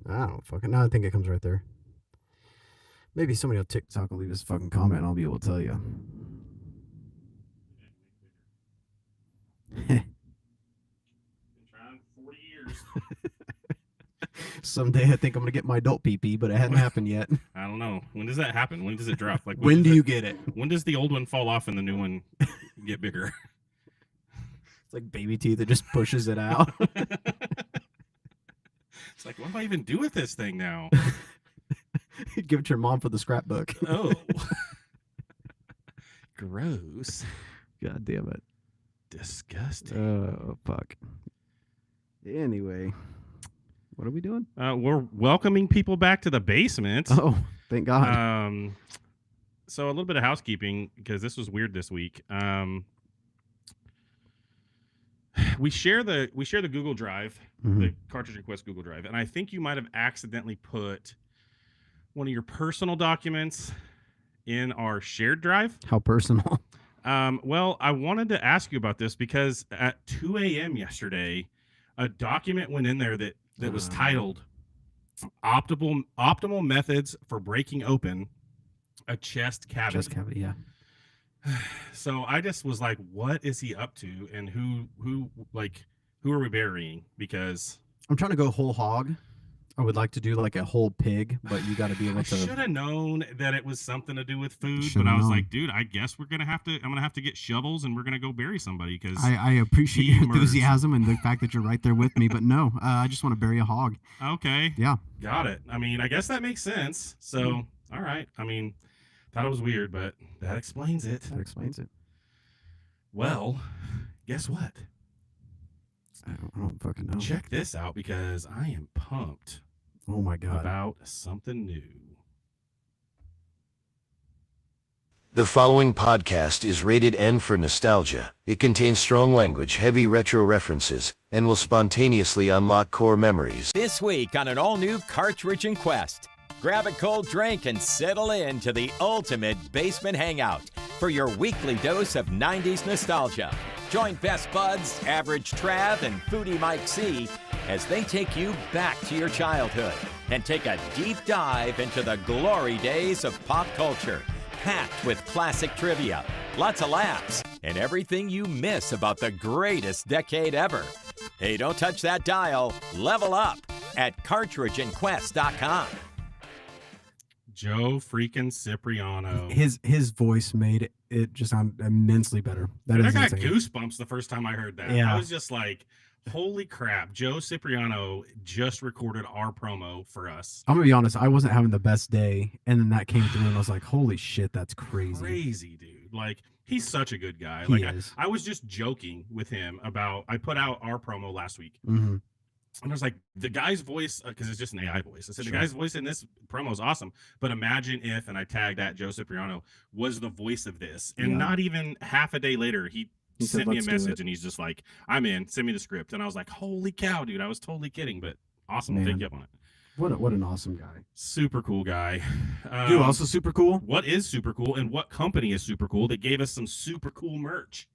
I don't fucking know. I think it comes right there. Maybe somebody on TikTok will leave us a fucking comment and I'll be able to tell you. Been trying for 40 years. Someday I think I'm gonna get my adult PP, but it hadn't happened yet. I don't know. When does that happen? When does it drop? Like when do you get it? When does the old one fall off and the new one get bigger? It's like baby teeth. It just pushes it out. It's like, what do I even do with this thing now? Give it to your mom for the scrapbook. Oh. Gross. God damn it. Disgusting. Oh, fuck. Anyway, what are we doing? We're welcoming people back to the basement. Oh, thank God. So a little bit of housekeeping, because this was weird this week. We share the Google Drive, the Cartridge Request Google Drive, and I think you might have accidentally put one of your personal documents in our shared drive. How personal? Well, I wanted to ask you about this because at 2 a.m. yesterday, a document went in there that was titled "Optimal Methods for Breaking Open a Chest Cavity." Chest cavity, yeah. So I just was like, what is he up to, and who are we burying? Because I'm trying to go whole hog. I would like to do like a whole pig, but you got to be able to. I should have known that it was something to do with food, but I was like, dude, I guess I'm gonna have to get shovels and we're gonna go bury somebody. Because I appreciate your enthusiasm and the fact that you're right there with me, but no, I just want to bury a hog. Okay. Yeah. Got it. I mean, I guess that makes sense. So, all right. I mean, thought it was weird, but that explains it. That explains it. Well, guess what? I don't fucking know. Check this out, because I am pumped. Oh my God. About something new. The following podcast is rated N for nostalgia. It contains strong language, heavy retro references, and will spontaneously unlock core memories. This week on an all-new Cartridge and Quest. Grab a cold drink and settle in to the ultimate basement hangout for your weekly dose of 90s nostalgia. Join Best Buds, Average Trav, and Foodie Mike C as they take you back to your childhood and take a deep dive into the glory days of pop culture, packed with classic trivia, lots of laughs, and everything you miss about the greatest decade ever. Hey, don't touch that dial. Level up at cartridgeandquest.com. Joe freaking Cipriano. His voice made it just sound immensely better. I got goosebumps the first time I heard that. Yeah. I was just like, holy crap. Joe Cipriano just recorded our promo for us. I'm going to be honest. I wasn't having the best day. And then that came through and I was like, holy shit, that's crazy. Crazy, dude. Like, he's such a good guy. He like, is. I was just joking with him about, I put out our promo last week. Mm-hmm. And I was like, the guy's voice, because it's just an AI voice. I said, the guy's voice in this promo is awesome. But imagine if, and I tagged at Joe Cipriano, was the voice of this. And not even half a day later, he sent me a message and he's just like, I'm in, send me the script. And I was like, holy cow, dude, I was totally kidding, but awesome to take you up on it. What an awesome guy. Super cool guy. You also super cool? What is super cool, and what company is super cool that gave us some super cool merch?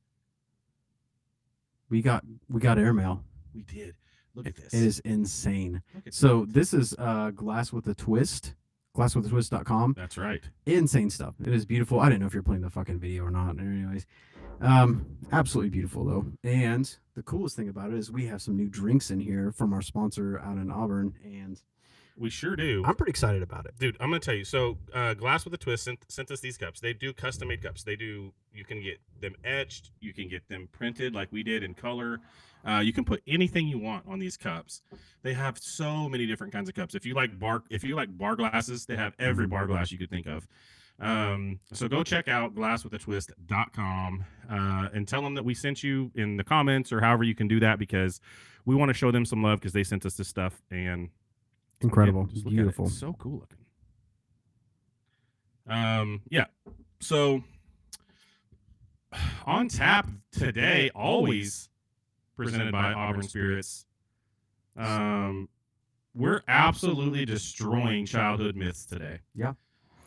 We got airmail. We did. Look at this. It is insane. So this is Glass with a Twist. Glasswithatwist.com. That's right. Insane stuff. It is beautiful. I didn't know if you're playing the fucking video or not. Anyways, absolutely beautiful though. And the coolest thing about it is we have some new drinks in here from our sponsor out in Auburn, and we sure do. I'm pretty excited about it, dude. I'm gonna tell you. So, Glass with a Twist sent us these cups. They do custom made cups. You can get them etched. You can get them printed like we did in color. You can put anything you want on these cups. They have so many different kinds of cups. If you like bar glasses, they have every bar glass you could think of. So go check out glasswithatwist.com and tell them that we sent you in the comments, or however you can do that, because we want to show them some love because they sent us this stuff. And incredible, beautiful, so cool looking. Yeah. So on tap today, always presented by Auburn Spirits. We're absolutely destroying childhood myths today. Yeah.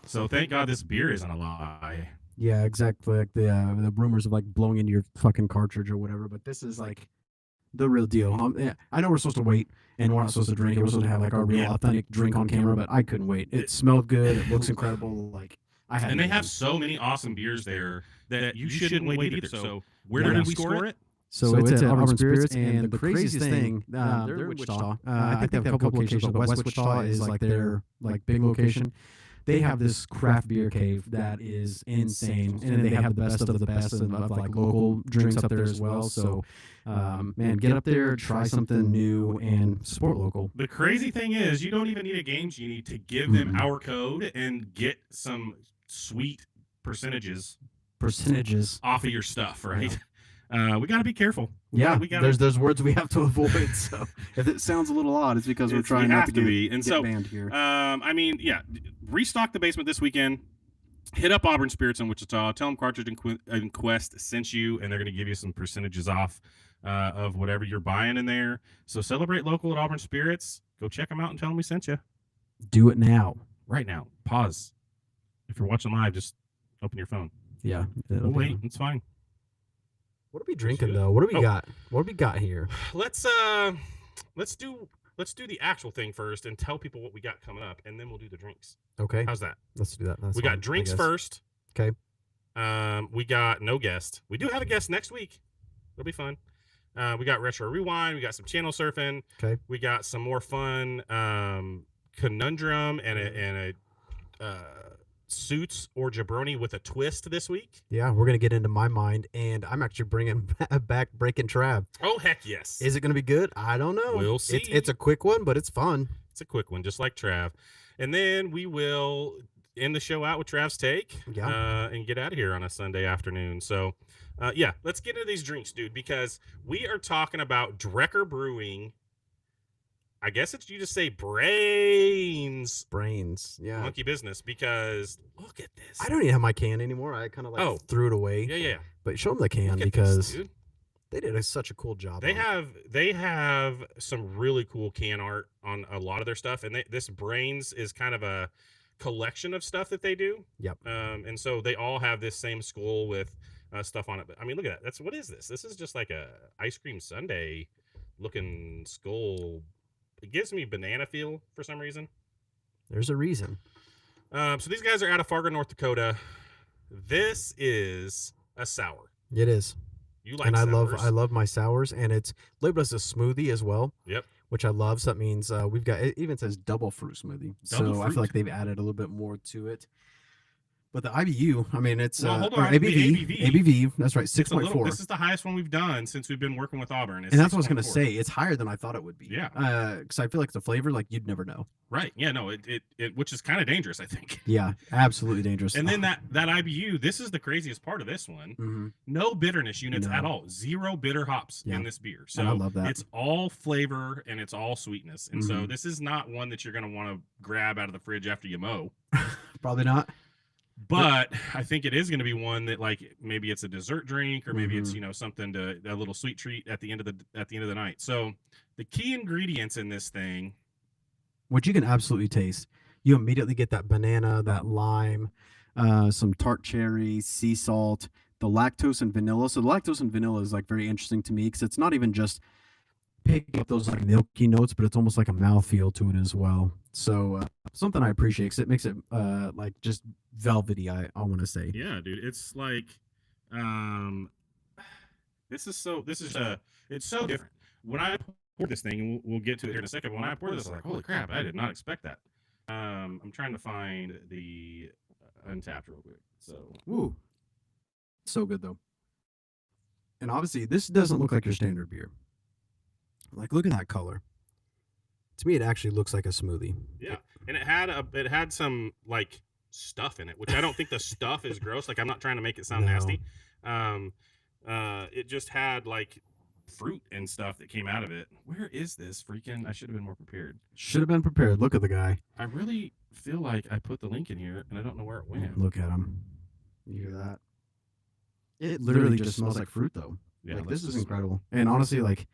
So thank God this beer isn't a lie. Yeah, exactly. Like the rumors of like blowing into your fucking cartridge or whatever, but this is like the real deal. Yeah, I know we're supposed to wait and we're not supposed to drink it. We're supposed to have like our real authentic drink on camera, but I couldn't wait. It smelled good. It looks incredible. Like I had. And they have so many awesome beers there that you shouldn't wait either. So where did we score it? So it's at Auburn Spirits, and the craziest thing, they're in Wichita. I think they have a couple locations, but West Wichita is like their like big location. They have this craft beer cave that is insane, and they have the best of the best of like local drinks up there as well. So, man, get up there, try something new, and support local. The crazy thing is, you don't even need a Game Genie to give them our code and get some sweet percentages off of your stuff, right? We got to be careful. We gotta, there's words we have to avoid. So if it sounds a little odd, it's because we're trying not to get banned here. I mean, yeah, restock the basement this weekend. Hit up Auburn Spirits in Wichita. Tell them Cartridge and Quest sent you, and they're going to give you some percentages off of whatever you're buying in there. So celebrate local at Auburn Spirits. Go check them out and tell them we sent you. Do it now. Right now. Pause. If you're watching live, just open your phone. Yeah. We'll wait. It's fine. What are we drinking though? What do we got? What do we got here? Let's do the actual thing first and tell people what we got coming up, and then we'll do the drinks. Okay. How's that? Let's do that. We got drinks first. Okay. We got no guest. We do have a guest next week. It'll be fun. We got Retro Rewind. We got some channel surfing. Okay. We got some more fun conundrum and a Suits or Jabroni with a twist this week. Yeah, we're gonna get into my mind, and I'm actually bringing back Breaking Trav. Oh heck yes! Is it gonna be good? I don't know. We'll see. It's a quick one, but it's fun. It's a quick one, just like Trav. And then we will end the show out with Trav's take. Yeah. And get out of here on a Sunday afternoon. So, yeah, let's get into these drinks, dude, because we are talking about Drecker Brewing. I guess you just say brains. Yeah. Monkey business, because look at this. I don't even have my can anymore. I kind of threw it away. Yeah. But show them the can because they did such a cool job. They have some really cool can art on a lot of their stuff, and this brains is kind of a collection of stuff that they do. Yep. And so they all have this same skull with stuff on it. But I mean, look at that. What is this? This is just like a ice cream sundae looking skull. It gives me banana feel for some reason. There's a reason. So these guys are out of Fargo, North Dakota. This is a sour. It is. You like and sours. I love my sours, and it's labeled as a smoothie as well. Yep. Which I love. So that means we've got, it even says double fruit smoothie. I feel like they've added a little bit more to it. But the IBU, I mean, it's hold on, ABV. That's right, 6.4. This is the highest one we've done since we've been working with Auburn. And that's what I was going to say. It's higher than I thought it would be. Yeah. Because I feel like the flavor, like you'd never know. Right. Yeah. No. It which is kind of dangerous, I think. Yeah. Absolutely dangerous. And then that IBU. This is the craziest part of this one. Mm-hmm. No bitterness units at all. 0 bitter hops in this beer. So and I love that. It's all flavor and it's all sweetness. And so this is not one that you're going to want to grab out of the fridge after you mow. Probably not. But I think it is going to be one that, like, maybe it's a dessert drink, or maybe it's, something a little sweet treat at the end of the night. So the key ingredients in this thing, which you can absolutely taste, you immediately get that banana, that lime, some tart cherry, sea salt, the lactose and vanilla. So the lactose and vanilla is like very interesting to me because it's not even just picking up those like milky notes, but it's almost like a mouthfeel to it as well. So something I appreciate because it makes it like just velvety. I want to say. Yeah, dude, it's like it's so different. When I poured this thing, and we'll get to it here in a second. When I poured this, I was like, holy crap, I did not expect that. I'm trying to find the Untapped real quick. So good though. And obviously, this doesn't look like your standard beer. Like, look at that color. To me, it actually looks like a smoothie. Yeah, and it had some like stuff in it, which I don't think the stuff is gross. Like, I'm not trying to make it sound nasty. It just had like fruit and stuff that came out of it. Where is this freaking? I should have been more prepared. Should have been prepared. Look at the guy. I really feel like I put the link in here and I don't know where it went. Look at him. You hear that? It literally just smells like fruit, though. Yeah, like, this is incredible. And honestly, like,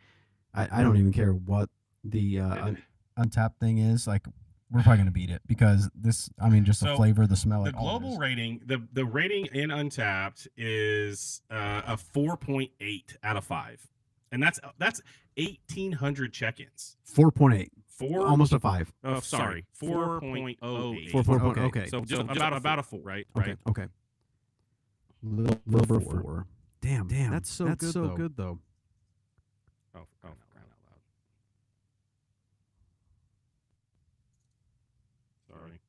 I don't even care what the Untapped thing is. Like, we're probably gonna beat it because this. I mean, just the flavor, the smell. The global rating, the rating in Untapped is a 4.8 out of 5, and that's 1,800 check-ins. 4.8, Four, almost a 5. oh, sorry, 4.08. 4.08. Okay. So just about a full, right? Okay. Okay. Little over 4. Damn. That's so good though. Oh, crying out loud. Sorry.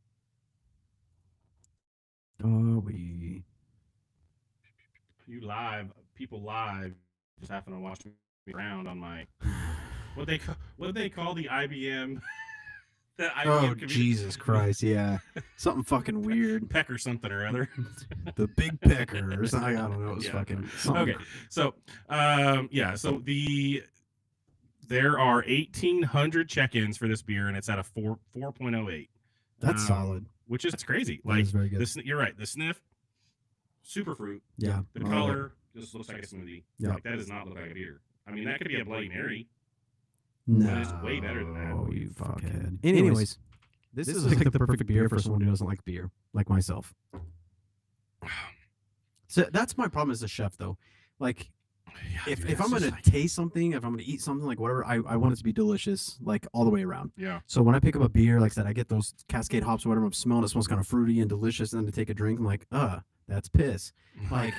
People live, just happen to watch me around on my what they call the IBM. The IBM Oh, computer. Jesus Christ! Yeah, something fucking weird. Pecker something or other. The Big Peckers. I don't know. It was Yeah. fucking something. Okay, so so there are 1,800 check-ins for this beer, and it's at a 4.08. That's solid. Which is crazy. That is very good. You're right. The sniff, super fruit. Yeah. The color just looks like a smoothie. Yeah. Like, that does not look like a beer. I mean, that could be a Bloody Mary. No, it's way better than that. Oh, you fuckhead. Anyways, this is like the perfect beer for someone who doesn't like beer, like myself. So that's my problem as a chef, though. Like, Yeah, dude, if it's I'm just gonna like- taste something, if I'm gonna eat something, like whatever, I want it to be delicious, like all the way around. Yeah. So when I pick up a beer, like I said, I get those Cascade hops or whatever. I'm smelling it smells kind of fruity and delicious, and then to take a drink, I'm like, that's piss. Like,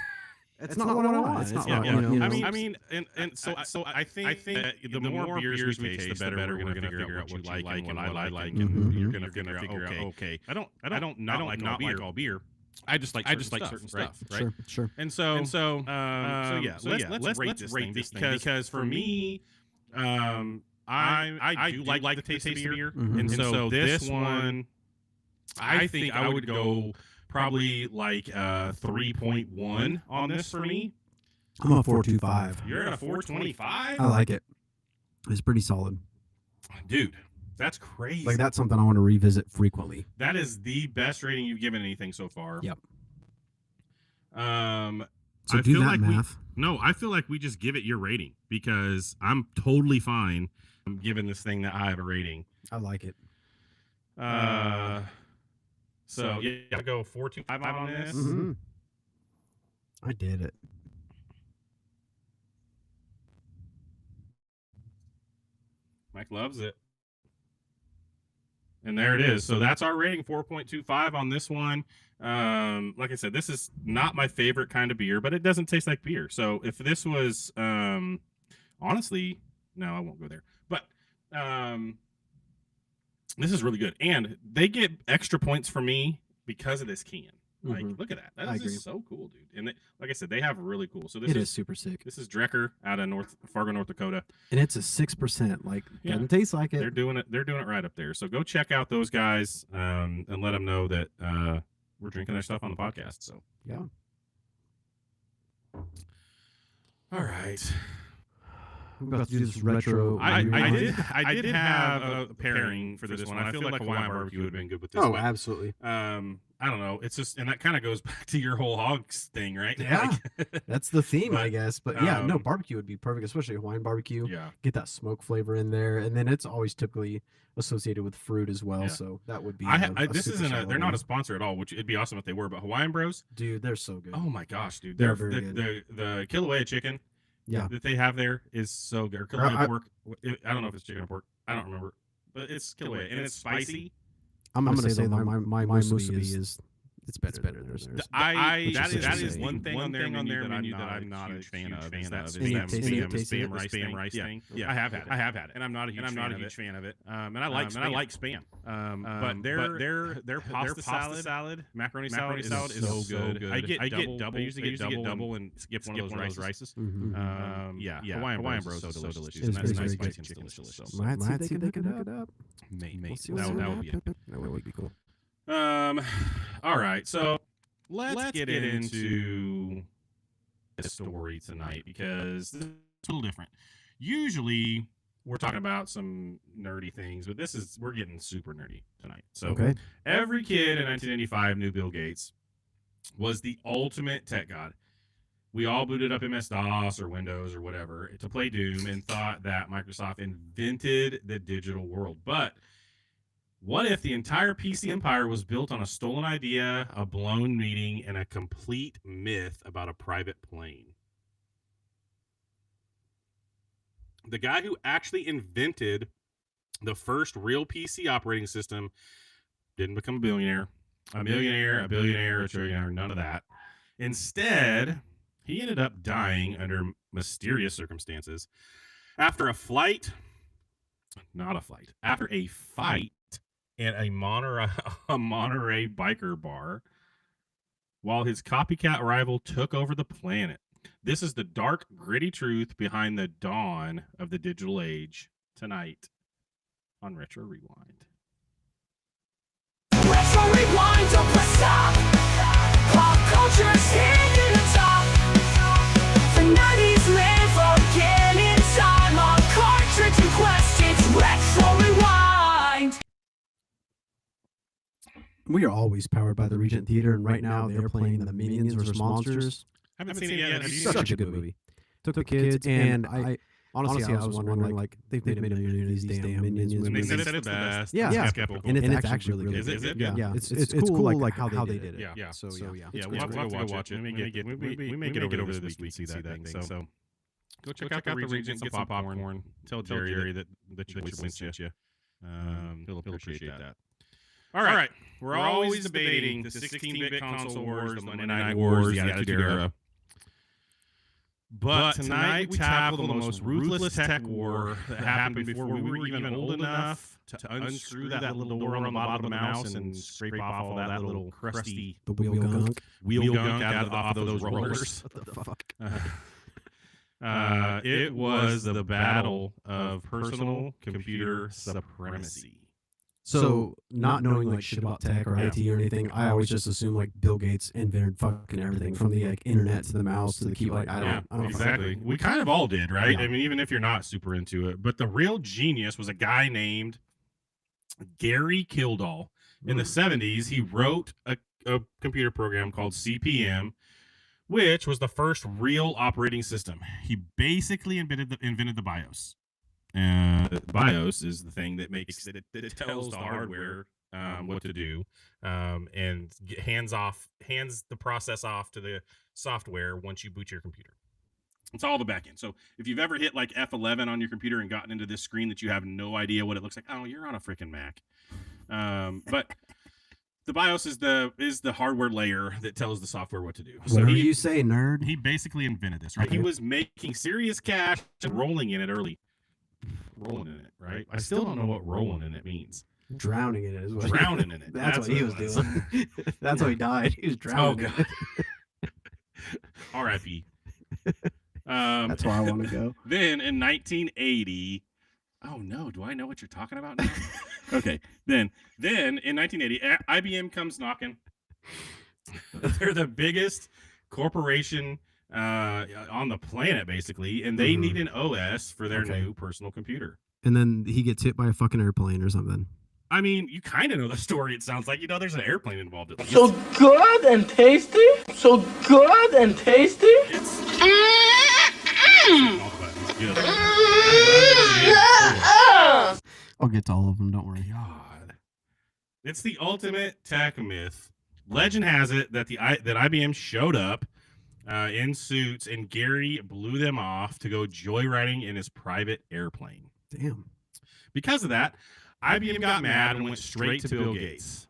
it's not what I want. It's not Yeah, what yeah. I want. You know? I mean, and so I think that the more beers we taste, the better we're gonna figure out what you like and what I like, and Mhm. you're gonna figure out. Okay, I don't like all beer. I just like certain stuff, right? Sure. And so let's rate this thing because for me, I do like the taste of beer, Mhm. and so this one, I think I would go probably like 3.1 on this for me. I'm a 4.25. You're at a 4.25? I like it. It's pretty solid. Dude, that's crazy. Like that's something I want to revisit frequently. That is the best rating you've given anything so far. Yep. So So do that math. I feel like we just give it your rating because I'm totally fine giving this thing that I have a rating. I like it. So yeah, I go 4.25 on this. Mm-hmm. I did it. Mike loves it. And there it is. So that's our rating, 4.25 on this one. Like I said, this is not my favorite kind of beer, but it doesn't taste like beer. So if this was, honestly, no, I won't go there. But this is really good. And they get extra points for me because of this can. Like, look at that. That is just so cool, dude. And like I said, they have really cool. So this is super sick. This is Drecker out of Fargo, North Dakota. And it's a 6%. Like, doesn't taste like it. They're doing it right up there. So go check out those guys and let them know that we're drinking their stuff on the podcast. So yeah. All right. We're about to do this retro. I did have a pairing for this one. I feel like Hawaiian barbecue would have been good with this. Oh, but, absolutely. I don't know. It's just, and that kind of goes back to your whole hogs thing, right? Yeah. That's the theme, But, I guess. But yeah, no, barbecue would be perfect, especially Hawaiian barbecue. Yeah. Get that smoke flavor in there, and then it's always typically associated with fruit as well. Yeah. So that would be. This super isn't solid they're not one. a sponsor at all, which it'd be awesome if they were. But Hawaiian Bros, Dude, they're so good. oh my gosh, dude, They're very the Kilauea chicken. Yeah. That they have there is so good. Or Kilauea pork. I don't know if it's chicken or pork. I don't remember, but it's Kilauea and it's spicy. I'm gonna say that my musubi is it's better. There's that is one thing on their menu that I'm not a huge fan of. Is that spam rice thing? Yeah, I have had it, and I'm not a huge fan of it. And I like spam. But their pasta salad, macaroni salad is so good. I usually get double and skip one of those rices. Hawaiian Bros is so delicious. And that's nice spicy and delicious. So Might see if they can hook it up. maybe We'll see that would be it. That would be cool. All right, so let's get into the story tonight because this is a little different. Usually we're talking about some nerdy things, but we're getting super nerdy tonight. So Okay. every kid in 1985 knew Bill Gates was the ultimate tech god. We all booted up MS-DOS or Windows or whatever to play Doom and thought that Microsoft invented the digital world. But what if the entire PC empire was built on a stolen idea, a blown meeting, and a complete myth about a private plane? The guy who actually invented the first real PC operating system didn't become a billionaire, a millionaire, a billionaire, a trillionaire, none of that. Instead, he ended up dying under mysterious circumstances after a fight at a Monterey biker bar while his copycat rival took over the planet. This is the dark, gritty truth behind the dawn of the digital age tonight on Retro Rewind. Retro Rewind, don't press stop. Pop culture is hitting the top. The 90s live again in time. On Cartridge and Quest, it's Retro Rewind. We are always powered by the Regent Theater, and right now they're playing the Minions vs. Monsters. Haven't seen it yet. Have you? Such a good movie. Took the kids, and I honestly I was wondering, like, they've made a million of these damn Minions And they movies. said it's the best. Yeah, I'm yeah. skeptical. And it's actually really Is good. it? Yeah, it's cool like how they did it. Yeah. So yeah, Yeah, we'll have to go watch it. We may get over there this week and see that thing. So go check out the Regent, get some popcorn. Tell Jerry that the choice sent you. He'll appreciate that. All right. We're always debating the 16-bit console wars, the Monday Night Wars, the Attitude Era. But tonight we tackle the most ruthless tech war that happened before we were even old enough to unscrew that little door on the bottom of the mouse and scrape off all that little crusty the wheel gunk. wheel gunk off of those rollers. What the fuck? It was the battle of personal computer supremacy. So not knowing like shit about tech or IT or anything, I always just assume like Bill Gates invented fucking everything from the like internet to the mouse to the keyboard. I don't exactly. We kind of all did, right? Yeah. I mean, even if you're not super into it. But the real genius was a guy named Gary Kildall. In the 70s, he wrote a computer program called CP/M, which was the first real operating system. He basically invented the BIOS. BIOS is the thing that makes that it tells the hardware what to do, and hands the process off to the software once you boot your computer. It's all the back end. So if you've ever hit like F11 on your computer and gotten into this screen that you have no idea what it looks like, oh, you're on a freaking Mac. But the BIOS is the hardware layer that tells the software what to do. So Whatever you say, nerd. he basically invented this, right? He was making serious cash and rolling in it early. Rolling in it, right? I still don't know what rolling in it means. Drowning in it is what Drowning in it. That's what he was doing. That's how he died. He was drowning. God. R.I.P. That's where I want to go. Then in 1980, oh no, do I know what you're talking about now? Okay, then in 1980, IBM comes knocking. They're the biggest corporation on the planet, basically, and they need an OS for their new personal computer. And then he gets hit by a fucking airplane or something. I mean, you kind of know the story. It sounds like there's an airplane involved at least. So good and tasty. So good and tasty. It's good. I'll get to all of them. Don't worry. God, it's the ultimate tech myth. Legend has it that that IBM showed up in suits and Gary blew them off to go joyriding in his private airplane. Damn. Because of that, IBM got mad and went straight to Bill Gates.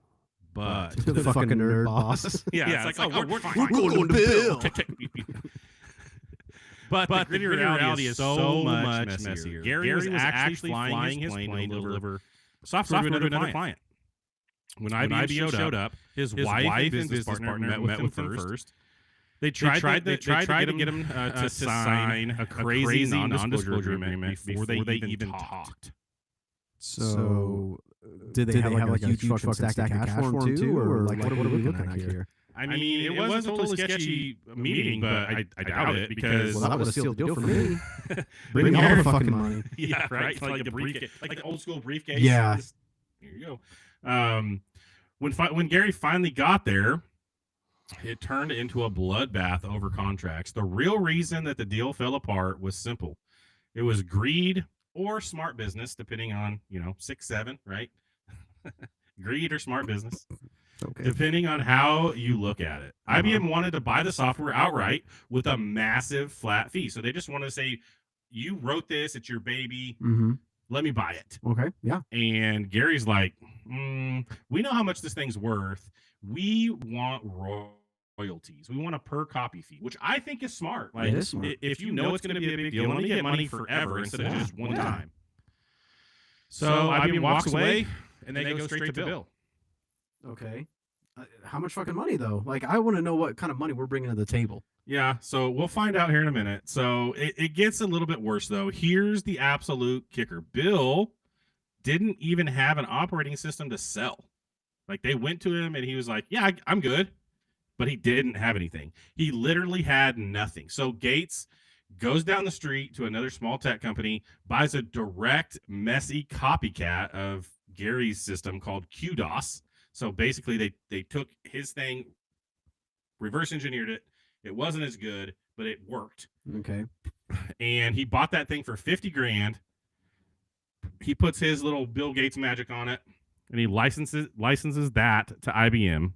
But The fucking nerd boss. yeah, it's like we're going to Bill. But the gritty reality is so much messier. Gary was actually flying his plane to deliver software to another client. When IBM showed up, his wife and business partner met with him first. They tried to get him to sign a crazy non-disclosure agreement before they even talked. So, did they have like a huge fucking stack of cash for him too, or like what are we looking at here? I mean, it was a totally sketchy meeting, but I doubt it because Well, that would have sealed the deal for me. Bring me all the fucking money. yeah, right, like the briefcase, like the old school briefcase. Yeah. Here you go. When Gary finally got there, it turned into a bloodbath over contracts. The real reason that the deal fell apart was simple. It was greed or smart business, depending on, 6'7", right? Greed or smart business, depending on how you look at it. IBM wanted to buy the software outright with a massive flat fee. So they just wanted to say, you wrote this. It's your baby. Mm-hmm. Let me buy it. Okay. Yeah. And Gary's like, we know how much this thing's worth. We want royalties. We want a per copy fee, which I think is smart. Like, It is smart. if you know it's going to be a big deal, let me get money forever instead of just one time. So IBM walks away, and they go straight to Bill. Okay. How much fucking money though? Like, I want to know what kind of money we're bringing to the table. Yeah, so we'll find out here in a minute. So it gets a little bit worse, though. Here's the absolute kicker. Bill didn't even have an operating system to sell. Like, they went to him, and he was like, yeah, I'm good. But he didn't have anything. He literally had nothing. So Gates goes down the street to another small tech company, buys a direct, messy copycat of Gary's system called QDOS. So basically, they took his thing, reverse engineered it. It wasn't as good, but it worked. Okay. And he bought that thing for $50,000. He puts his little Bill Gates magic on it, and he licenses that to IBM.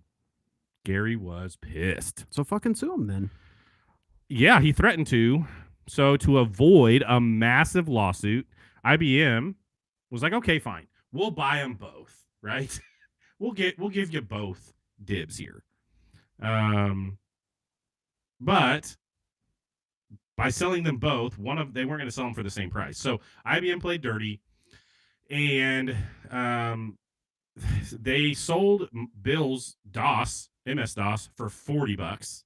Gary was pissed. So fucking sue him then. Yeah, he threatened to. So to avoid a massive lawsuit, IBM was like, okay, fine. We'll buy them both, right? We'll give you both dibs here. But by selling them both, they weren't going to sell them for the same price. So IBM played dirty, and they sold Bill's MS-DOS for $40.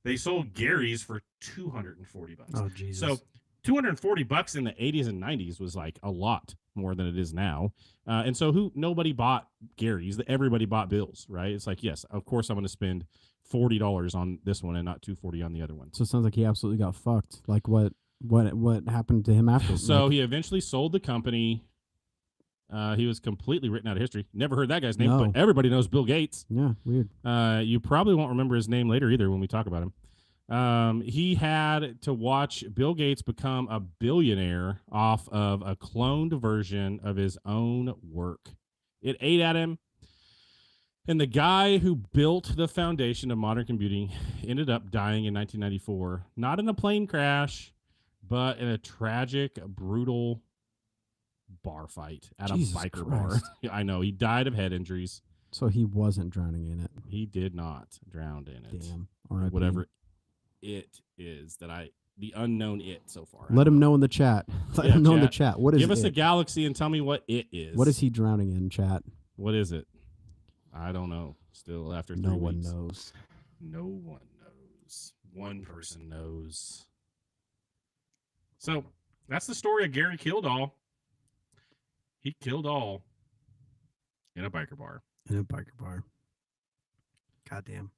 They sold Gary's for $240. Oh Jesus. So $240 in the 80s and 90s was like a lot more than it is now. And so nobody bought Gary's. Everybody bought Bill's, right? It's like, yes, of course I'm going to spend $40 on this one and not $240 on the other one. So it sounds like he absolutely got fucked. Like what happened to him after? So he eventually sold the company. He was completely written out of history. Never heard that guy's name, No. but everybody knows Bill Gates. Yeah, weird. You probably won't remember his name later either when we talk about him. He had to watch Bill Gates become a billionaire off of a cloned version of his own work. It ate at him. And the guy who built the foundation of modern computing ended up dying in 1994, not in a plane crash, but in a tragic, brutal bar fight at Jesus a biker Christ. bar. I know. He died of head injuries. So he wasn't drowning in it. He did not drown in it. Damn. R.I.P. Whatever it is the unknown it so far. Let him know in the chat. Let him know in the chat. What is Give us it? a galaxy and tell me what it is. What is he drowning in, chat? What is it? I don't know. Still after 3 No one weeks. knows. No one knows. One person knows. So that's the story of Gary Kildall. He killed all in a biker bar. In a biker bar. Goddamn.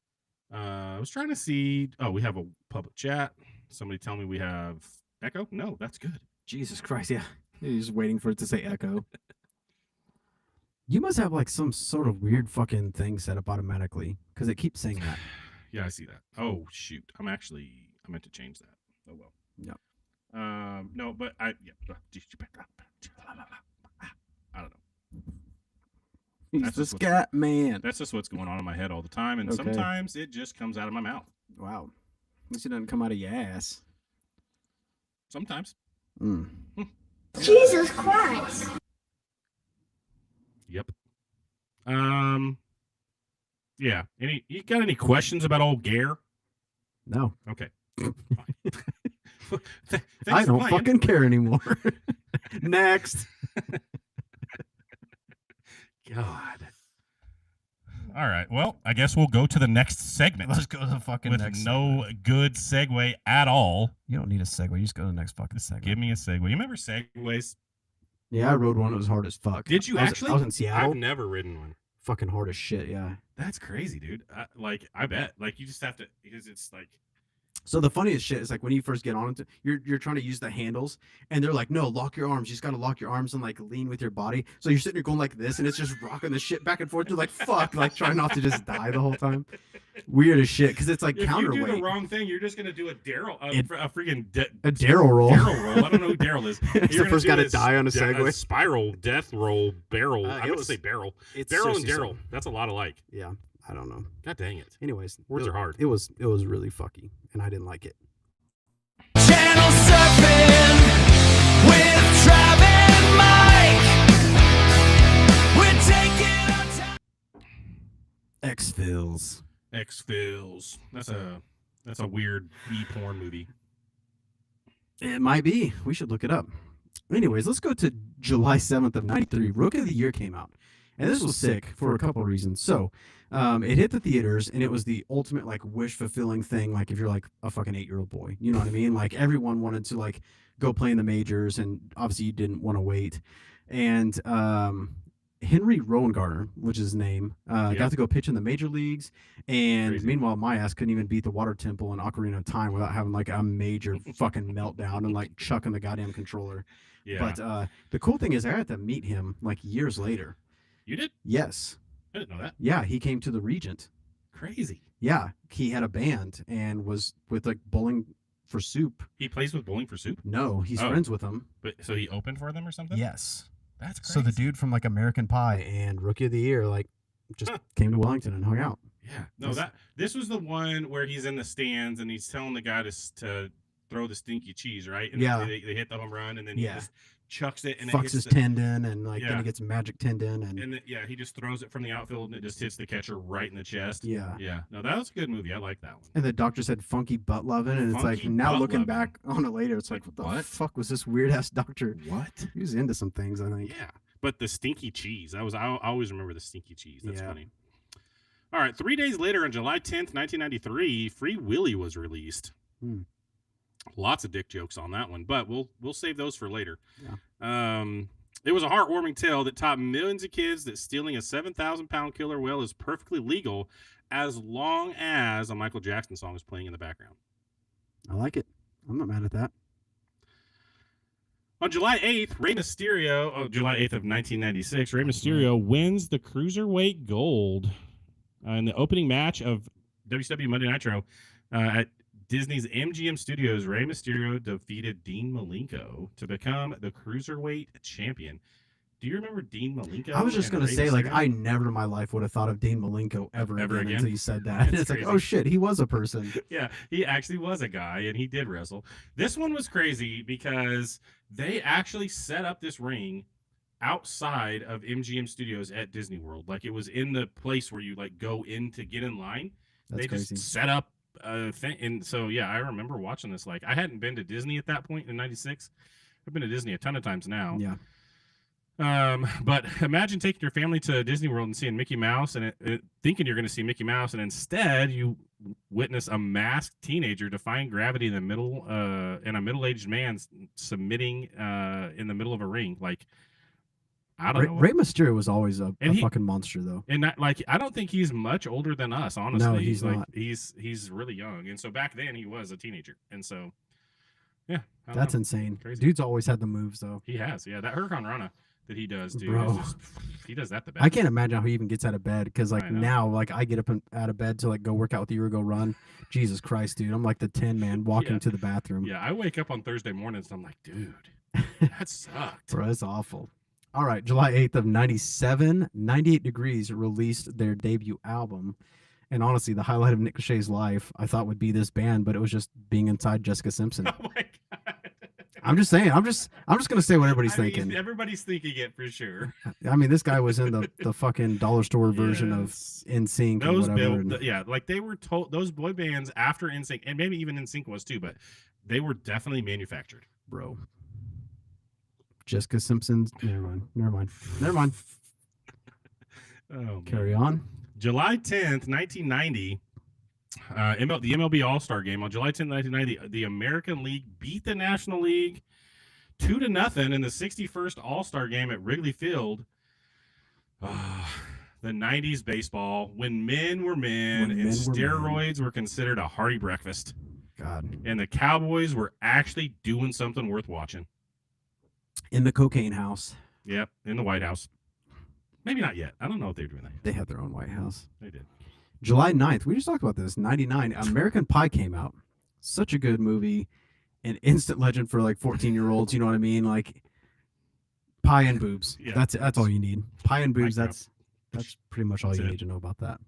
I was trying to see. Oh, we have a public chat. Somebody tell me we have echo. No, that's good. Jesus Christ, yeah. You're just waiting for it to say echo. You must have like some sort of weird fucking thing set up automatically because it keeps saying that. Yeah, I see that. Oh shoot, I meant to change that. Oh well. Yeah. No, but I don't know. He's That's the just scat man. That's just what's going on in my head all the time, and Okay. sometimes it just comes out of my mouth. Wow. At least it doesn't come out of your ass. Sometimes. Mm. Jesus Christ. Yep. Yeah. You got any questions about old Gare? No. Okay. I don't fucking care anymore. Next. God. All right. Well, I guess we'll go to the next segment. Let's go to the fucking with next no good segue at all. You don't need a segue. You just go to the next fucking segment. Give me a segue. You remember segways? Yeah, I rode one. It was hard as fuck. Did you I was- actually? I was in Seattle. I've never ridden one. Fucking hard as shit, yeah. That's crazy, dude. I bet. Like, you just have to, because it's like, So the funniest shit is like when you first get on it, you're trying to use the handles, and they're like, no, lock your arms. You just gotta lock your arms and like lean with your body. So you're sitting there going like this, and it's just rocking the shit back and forth. You're like, fuck, like trying not to just die the whole time. Weird as shit, because it's like if you counterweight. do the wrong thing, you're just gonna do a Daryl, a freaking A Daryl roll. Daryl roll. I don't know who Daryl is. It's You're the gonna first do guy to this die on a Segway. spiral, death roll, barrel. It I meant to was- say barrel. It's Barrel and seriously Daryl. so. That's a lot alike. Yeah, I don't know. God dang it. Anyways, Words it- are hard. It was really fucky, and I didn't like it. Channel surfing. X-Files. X-Files. That's a weird porn movie. It might be. We should look it up. Anyways, let's go to July 7th of 93. Rookie of the Year came out. And this was sick for a couple of reasons. So, it hit the theaters, and it was the ultimate, like, wish-fulfilling thing, like, if you're, like, a fucking 8-year-old boy. You know what I mean? Like, everyone wanted to, like, go play in the majors, and obviously you didn't want to wait. And Henry Rowengartner, which is his name, got to go pitch in the major leagues. And Crazy. meanwhile, my ass couldn't even beat the Water Temple in Ocarina of Time without having, like, a major fucking meltdown and, like, chucking the goddamn controller. Yeah. But the cool thing is I had to meet him, like, years later. You did? Yes. I didn't know that. Yeah, he came to the Regent. Crazy. Yeah, he had a band and was with, like, Bowling for Soup. He plays with Bowling for Soup? No, he's Oh. friends with them. But so he opened for them or something? Yes. That's crazy. So the dude from like American Pie. And Rookie of the Year, like, just came to Wellington and hung out. Yeah. No, this was the one where he's in the stands and he's telling the guy to throw the stinky cheese, right? And Yeah. they hit the home run and then Yeah. he just chucks it and it Fucks hits his the, tendon and, like, then Yeah. he gets a magic tendon. And and yeah, he just throws it from the outfield and it just hits the catcher right in the chest. yeah. Yeah. No, that was a good movie. I like that one. And the doctor said funky butt loving. And it's like, Funky now butt looking loving. back on it later, it's like, what the What? fuck was this weird ass doctor? What? He was into some things, I think. Yeah. But the stinky cheese. I always remember the stinky cheese. That's Yeah. funny. All right. 3 days later, on July 10th, 1993, Free Willy was released. Hmm. Lots of dick jokes on that one, but we'll save those for later. Yeah. It was a heartwarming tale that taught millions of kids that stealing a 7,000-pound killer whale is perfectly legal as long as a Michael Jackson song is playing in the background. I like it. I'm not mad at that. On July 8th, Rey Mysterio, July 8th of 1996, Rey Mysterio wins the Cruiserweight Gold in the opening match of WCW Monday Nitro at Disney's MGM Studios. Rey Mysterio defeated Dean Malenko to become the Cruiserweight Champion. Do you remember Dean Malenko? I was just and going to Rey say, like, Mysterio? I never in my life would have thought of Dean Malenko ever again until you said that. That's It's like, crazy. oh shit, he was a person. Yeah, he actually was a guy and he did wrestle. This one was crazy because they actually set up this ring outside of MGM Studios at Disney World. Like, it was in the place where you, like, go in to get in line. That's They crazy. just set up a thing. And so, yeah, I remember watching this. Like, I hadn't been to Disney at that point in 96. I've been to Disney a ton of times now. Yeah. But imagine taking your family to Disney World and seeing Mickey Mouse and thinking you're going to see Mickey Mouse, and instead you witness a masked teenager defying gravity in the middle, and a middle-aged man submitting in the middle of a ring. Like, I don't know. Rey Mysterio was always a And he- fucking monster, though. And that, like, I don't think he's much older than us, honestly. No, he's like, not. He's really young, and so back then he was a teenager, and so yeah, I don't That's know. insane. Crazy. Dude's always had the moves, though. He has, yeah, that Hurricane Rana that he does, dude. Bro. Is just, he does that the best. I can't imagine how he even gets out of bed because, like, I know. now, like, I get up out of bed to, like, go work out with you or go run. Jesus Christ, dude. I'm like the 10 man walking Yeah. to the bathroom. Yeah, I wake up on Thursday mornings and I'm like, dude, that sucked. Bro, that's awful. All right, July 8th of 97, 98 Degrees released their debut album. And honestly, the highlight of Nick Lachey's life, I thought would be this band, but it was just being inside Jessica Simpson. Oh my god. I'm just saying, I'm just gonna say what everybody's I mean, thinking. everybody's thinking it for sure. I mean, this guy was in the fucking dollar store version Yes. of NSYNC or Those whatever. and- yeah, like they were told, those boy bands after NSYNC, and maybe even NSYNC was too, but they were definitely manufactured. bro. Jessica Simpson's. Never mind. Oh, man. Carry on. July 10th, 1990, the MLB All-Star Game. On July 10th, 1990, the American League beat the National League 2-0 in the 61st All-Star Game at Wrigley Field. The 90s baseball, when men were men When and men were men. steroids were considered a hearty breakfast, God. and the Cowboys were actually doing something worth watching. In the cocaine house. Yep, in the White House. Maybe not yet. I don't know if they're doing that yet. They had their own White House. They did. July 9th, we just talked about this. 99, American Pie came out. Such a good movie. An instant legend for like 14-year-olds. You know what I mean? Like pie and boobs. Yeah. That's all you need. Pie and boobs. Mic drop. That's pretty much all That's you it. need to know about that.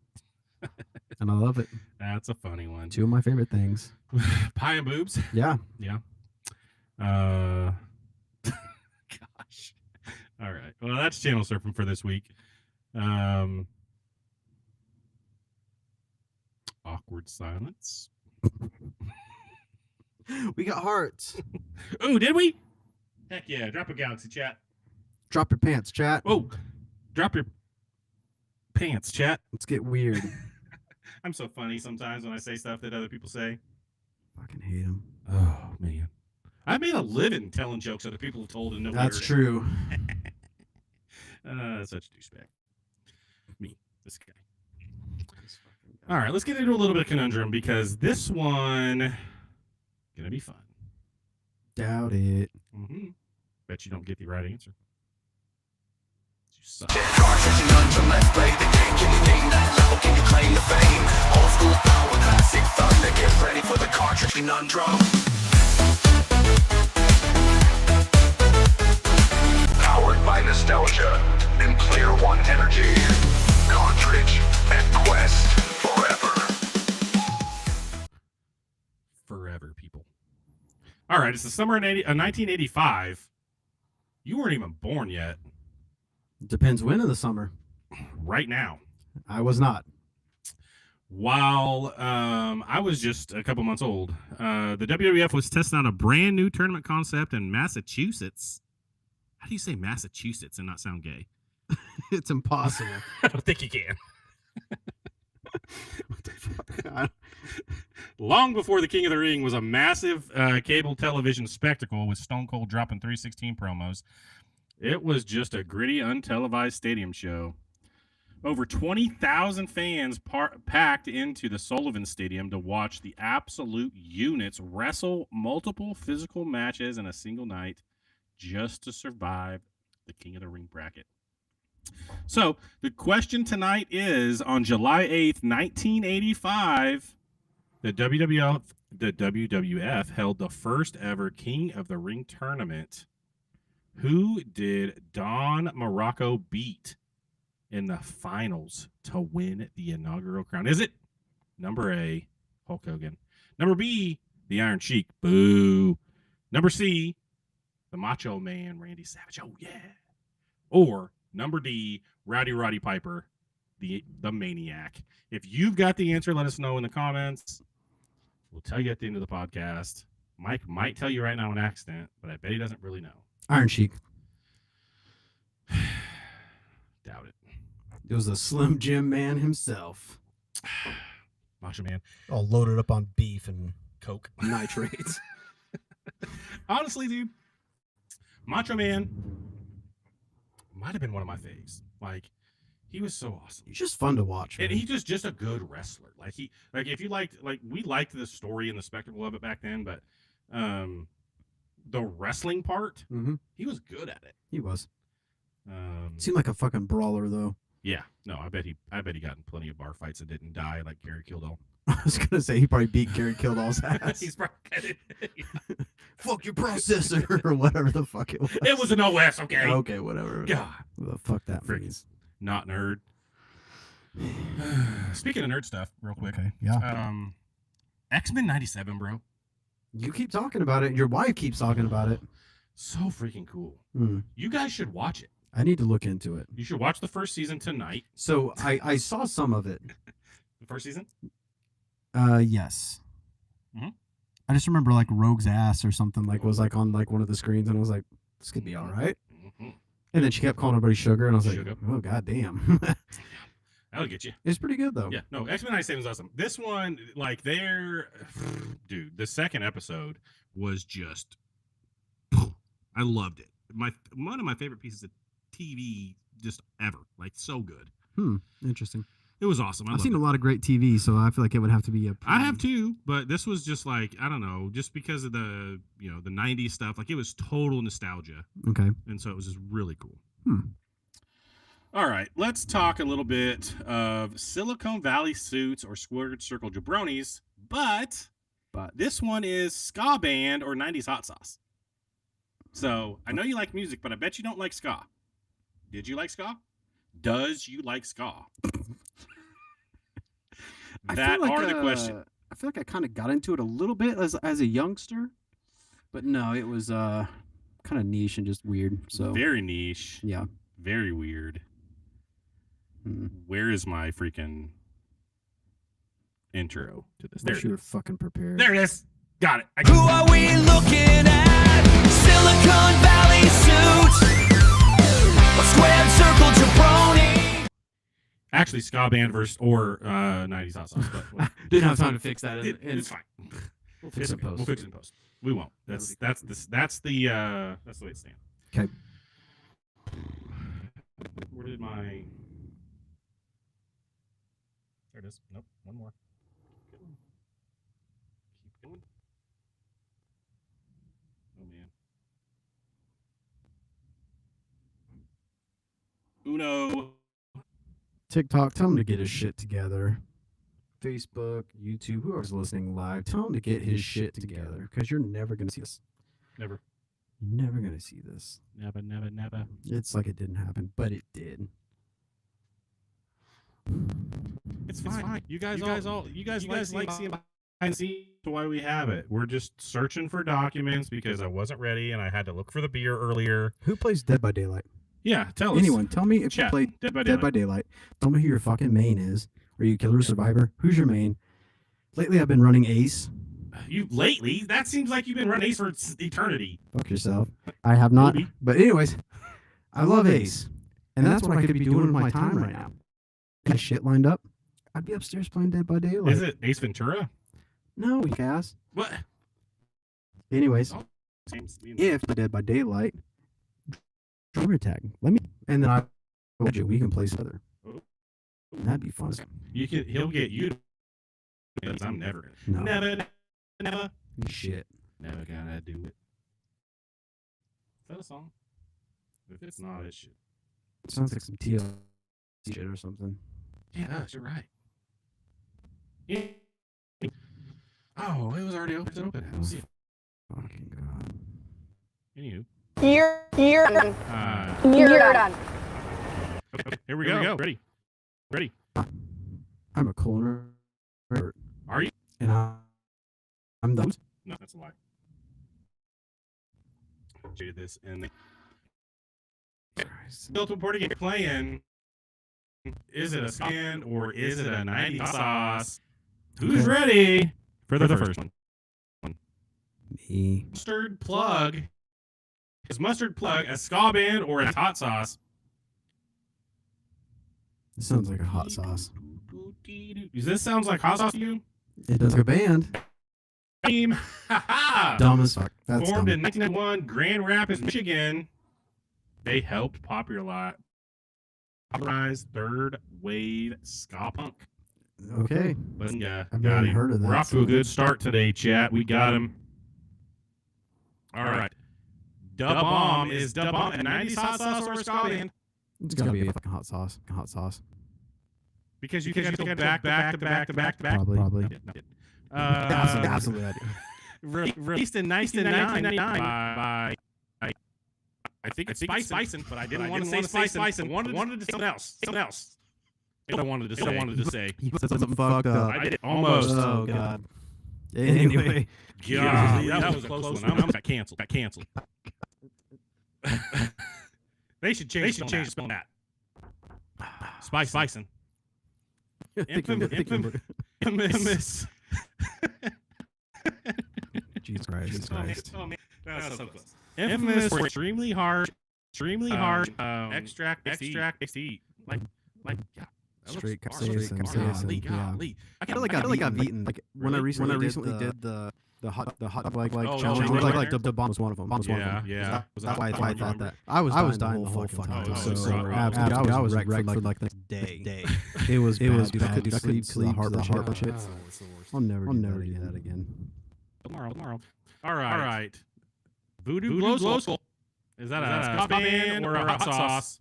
And I love it. That's a funny one. Two of my favorite things. Pie and boobs. Yeah. Gosh. All right. Well, that's channel surfing for this week. Awkward silence. We got hearts. Oh, did we? Heck yeah. Drop a galaxy, chat. Drop your pants, chat. Oh, drop your pants, chat. Let's get weird. I'm so funny sometimes when I say stuff that other people say. Fucking hate him. Oh, man. I made a living telling jokes other people have told and nobody That's heard it. true. Such a douchebag. Me, this guy. All right, let's get into a little bit of conundrum because this one gonna be fun. Doubt it. Mm-hmm. Bet you don't get the right answer. You suck. Cartridge conundrum, let's play the game. Can you name that level? Can you claim the fame? Old school power, classic thunder. Get ready for the cartridge conundrum. Powered by nostalgia and Player One energy. Cartridge and Quest forever. Forever, people. All right, it's the summer of 1985. You weren't even born yet. Depends when in the summer. Right now. I was not. While I was just a couple months old, the WWF was testing out a brand new tournament concept in Massachusetts. How do you say Massachusetts and not sound gay? It's impossible. I don't think you can. What the fuck? Long before the King of the Ring was a massive cable television spectacle with Stone Cold dropping 316 promos, it was just a gritty, untelevised stadium show. Over 20,000 fans packed into the Sullivan Stadium to watch the Absolute Units wrestle multiple physical matches in a single night just to survive the King of the Ring bracket. So the question tonight is, on July 8th, 1985, the WWF held the first ever King of the Ring tournament. Who did Don Morocco beat in the finals to win the inaugural crown? Is it number A, Hulk Hogan? Number B, the Iron Sheik? Boo. Number C, the Macho Man, Randy Savage? Oh, yeah. Or number D, Rowdy Roddy Piper, the Maniac? If you've got the answer, let us know in the comments. We'll tell you at the end of the podcast. Mike might tell you right now in accident, but I bet he doesn't really know. Iron Sheik. Doubt it. It was a Slim Jim man himself. Macho Man. All loaded up on beef and Coke. Nitrates. Honestly, dude, Macho Man might have been one of my faves. Like, he was so awesome. He's just fun to watch. And man. he just a good wrestler. If you liked, we liked the story and the spectacle of it back then, but the wrestling part, he was good at it. He was. Seemed like a fucking brawler though. Yeah, no, I bet he got in plenty of bar fights and didn't die like Gary Kildall. I was gonna say he probably beat Gary Kildall's ass. He's probably Fuck your processor or whatever the fuck it was. It was an OS, okay. Okay, whatever. God, What the fuck that Frick. means. Not nerd. Speaking of nerd stuff, real quick. Okay, yeah. X-Men 97, bro. You keep talking about it. Your wife keeps talking about it. So freaking cool. Hmm. You guys should watch it. I need to look into it. You should watch the first season tonight. So I saw some of it. The first season? Yes. Mhm. I just remember like Rogue's ass or something Like was like on like one of the screens, and I was like, "This could be all right." Mm-hmm. And then she kept calling everybody sugar, and I was like, Sugar. "Oh goddamn!" That'll get you. It's pretty good though. Yeah, no, X-Men 97 is awesome. This one, like, dude, the second episode was just, I loved it. One of my favorite pieces of TV just ever. Like, so good. Interesting. It was awesome. I've seen a lot of great TV, so I feel like it would have to be a. I have too, but this was just like, I don't know, just because of the, the 90s stuff. Like, it was total nostalgia. Okay. And so it was just really cool. All right, let's talk a little bit of Silicon Valley Suits or Squared Circle Jabronis, but this one is ska band or 90s hot sauce. So I know you like music, but I bet you don't like ska. Did you like ska? Does you like ska? That are the question. I feel like I kind of got into it a little bit as a youngster, but no, it was kind of niche and just weird. So Very niche. yeah. Very weird. Where is my freaking intro to this. Wish you were fucking prepared. There it is. Got it. Who are we looking at? Silicon Valley suits, a squared circle jabroni. Actually, ska band versus or 90s hot sauce. But Didn't have time to fix that. it's fine. We'll fix it in okay. post. We'll fix it in post. We won't. That's the way it stands. Okay. Where did my? There it is. Nope. One more. Keep going. Oh man. Uno. TikTok, tell him to get his shit together. Facebook, YouTube, whoever's listening live, tell him to get his shit together because you're never going to see this. Never. You're never going to see this. Never. It's like it didn't happen, but it did. It's fine. You guys like seeing behind the scenes. That's why we have it. We're just searching for documents because I wasn't ready and I had to look for the beer earlier. Who plays Dead by Daylight? Yeah, tell us. Anyone, tell me if Chat. you play Dead by Dead by Daylight. Tell me who your fucking main is. Are you killer or survivor? Who's your main? Lately, I've been running Ace. You lately? That seems like you've been running Ace for eternity. Fuck yourself. I have not. Maybe. But anyways, I love Ace. And that's what I could be doing with my time right now. Got shit lined up. I'd be upstairs playing Dead by Daylight. Is it Ace Ventura? No, you ass. What? Anyways, Oh. if the Dead by Daylight, drummer tag. Let me, and then we can play together. That'd be fun. He'll get you. Because I'm never. No. Never. Shit. Never gonna do it. Is that a song? If it's not, it should. Sounds like some TL shit or something. Yeah, you're right. Yeah. Oh, it was already open. Let's see. Fucking god. Anywho. You're done. You're done. Okay, here we go. Ready. I'm a culinary expert. Are you? And I'm the host. No, that's a lie. Did this and built reporting game playing. Is it a scan or is it a 90 sauce? Who's ready for the first one? Me. Mustard plug. Is mustard plug a ska band or a hot sauce? This sounds like a hot sauce. Does this sounds like hot sauce to you? It does like a band. Team. Dumb as fuck. That's Formed dumb. in 1991, Grand Rapids, Michigan. They helped popularize third wave ska punk. Okay. Let's I've never heard of that. We're off to a good start today, chat. We got him. All right. Dub Bomb is Dub Bomb a 90s hot sauce or a ska band? It's gotta be a fucking hot sauce. Hot sauce. Because you can go back. Probably. Absolutely. I do. Released in 1999 by I think it's Spicin, but I didn't want to say Spicin. I wanted to say something else. I wanted to say. He said something fucked up. I did it almost. Oh god. Anyway. God, that was a close one. I got canceled. They should change the spell on that. Spicin. Infamous. Jesus Christ. Oh man, that's so close. Infamous for extremely harsh, extract, like, yeah. Straight Golly. I feel like I've eaten like when I recently did the hot challenge. Like the bomb was one of them. Yeah. That's why I thought that. I was dying the whole fucking time. So absolutely, I was wrecked for like the day. It was bad. I couldn't sleep to the heart shit. I'll never do that again. Tomorrow. All right. Voodoo Glow Skull. Is that a ska band or a hot sauce?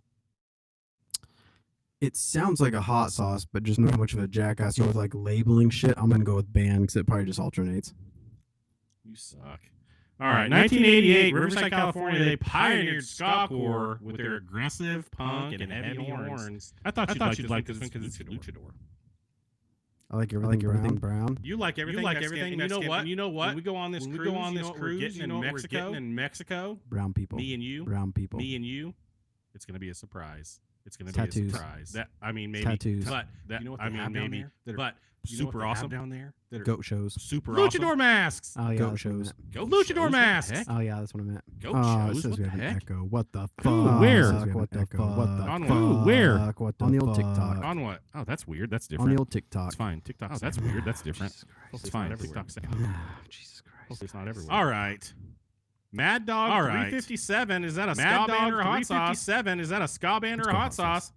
It sounds like a hot sauce, but just not much of a jackass with like labeling shit. I'm gonna go with band because it probably just alternates. You suck. All right, 1988, Riverside, California. They pioneered ska-core with their aggressive punk and heavy horns. I thought you'd like this one because it's luchador. I like everything brown. You like everything. And you know what? When we go on this cruise, getting in Mexico. Brown people. Me and you. Brown people. Me and you. It's gonna be a surprise. It's going to be Tattoos. a surprise. That I mean, maybe. Tattoos. But that, You know what I they mean, have down maybe. there that are- But You know what super they have awesome. down there. That are Goat shows. Super luchador awesome. masks. Oh yeah, Goat that's what I shows. meant. Go Luchador shows, what the masks. heck? Oh yeah, that's what I meant. Goat Oh, it shows. says What we the have an heck? echo. What the fuck? Who? Where? What the fuck? What the On fuck? what? Who? Where? What the On the old fuck? TikTok. On what? Oh, that's weird. That's On different. the old TikTok. It's fine. TikTok. Oh, that's weird. That's different. Jesus Christ. It's fine. TikTok's Jesus Christ. Hopefully it's not everywhere. All right. Mad Dog 357. Is that a Ska Band or a hot sauce? 357. Is that a Ska Band or a hot sauce?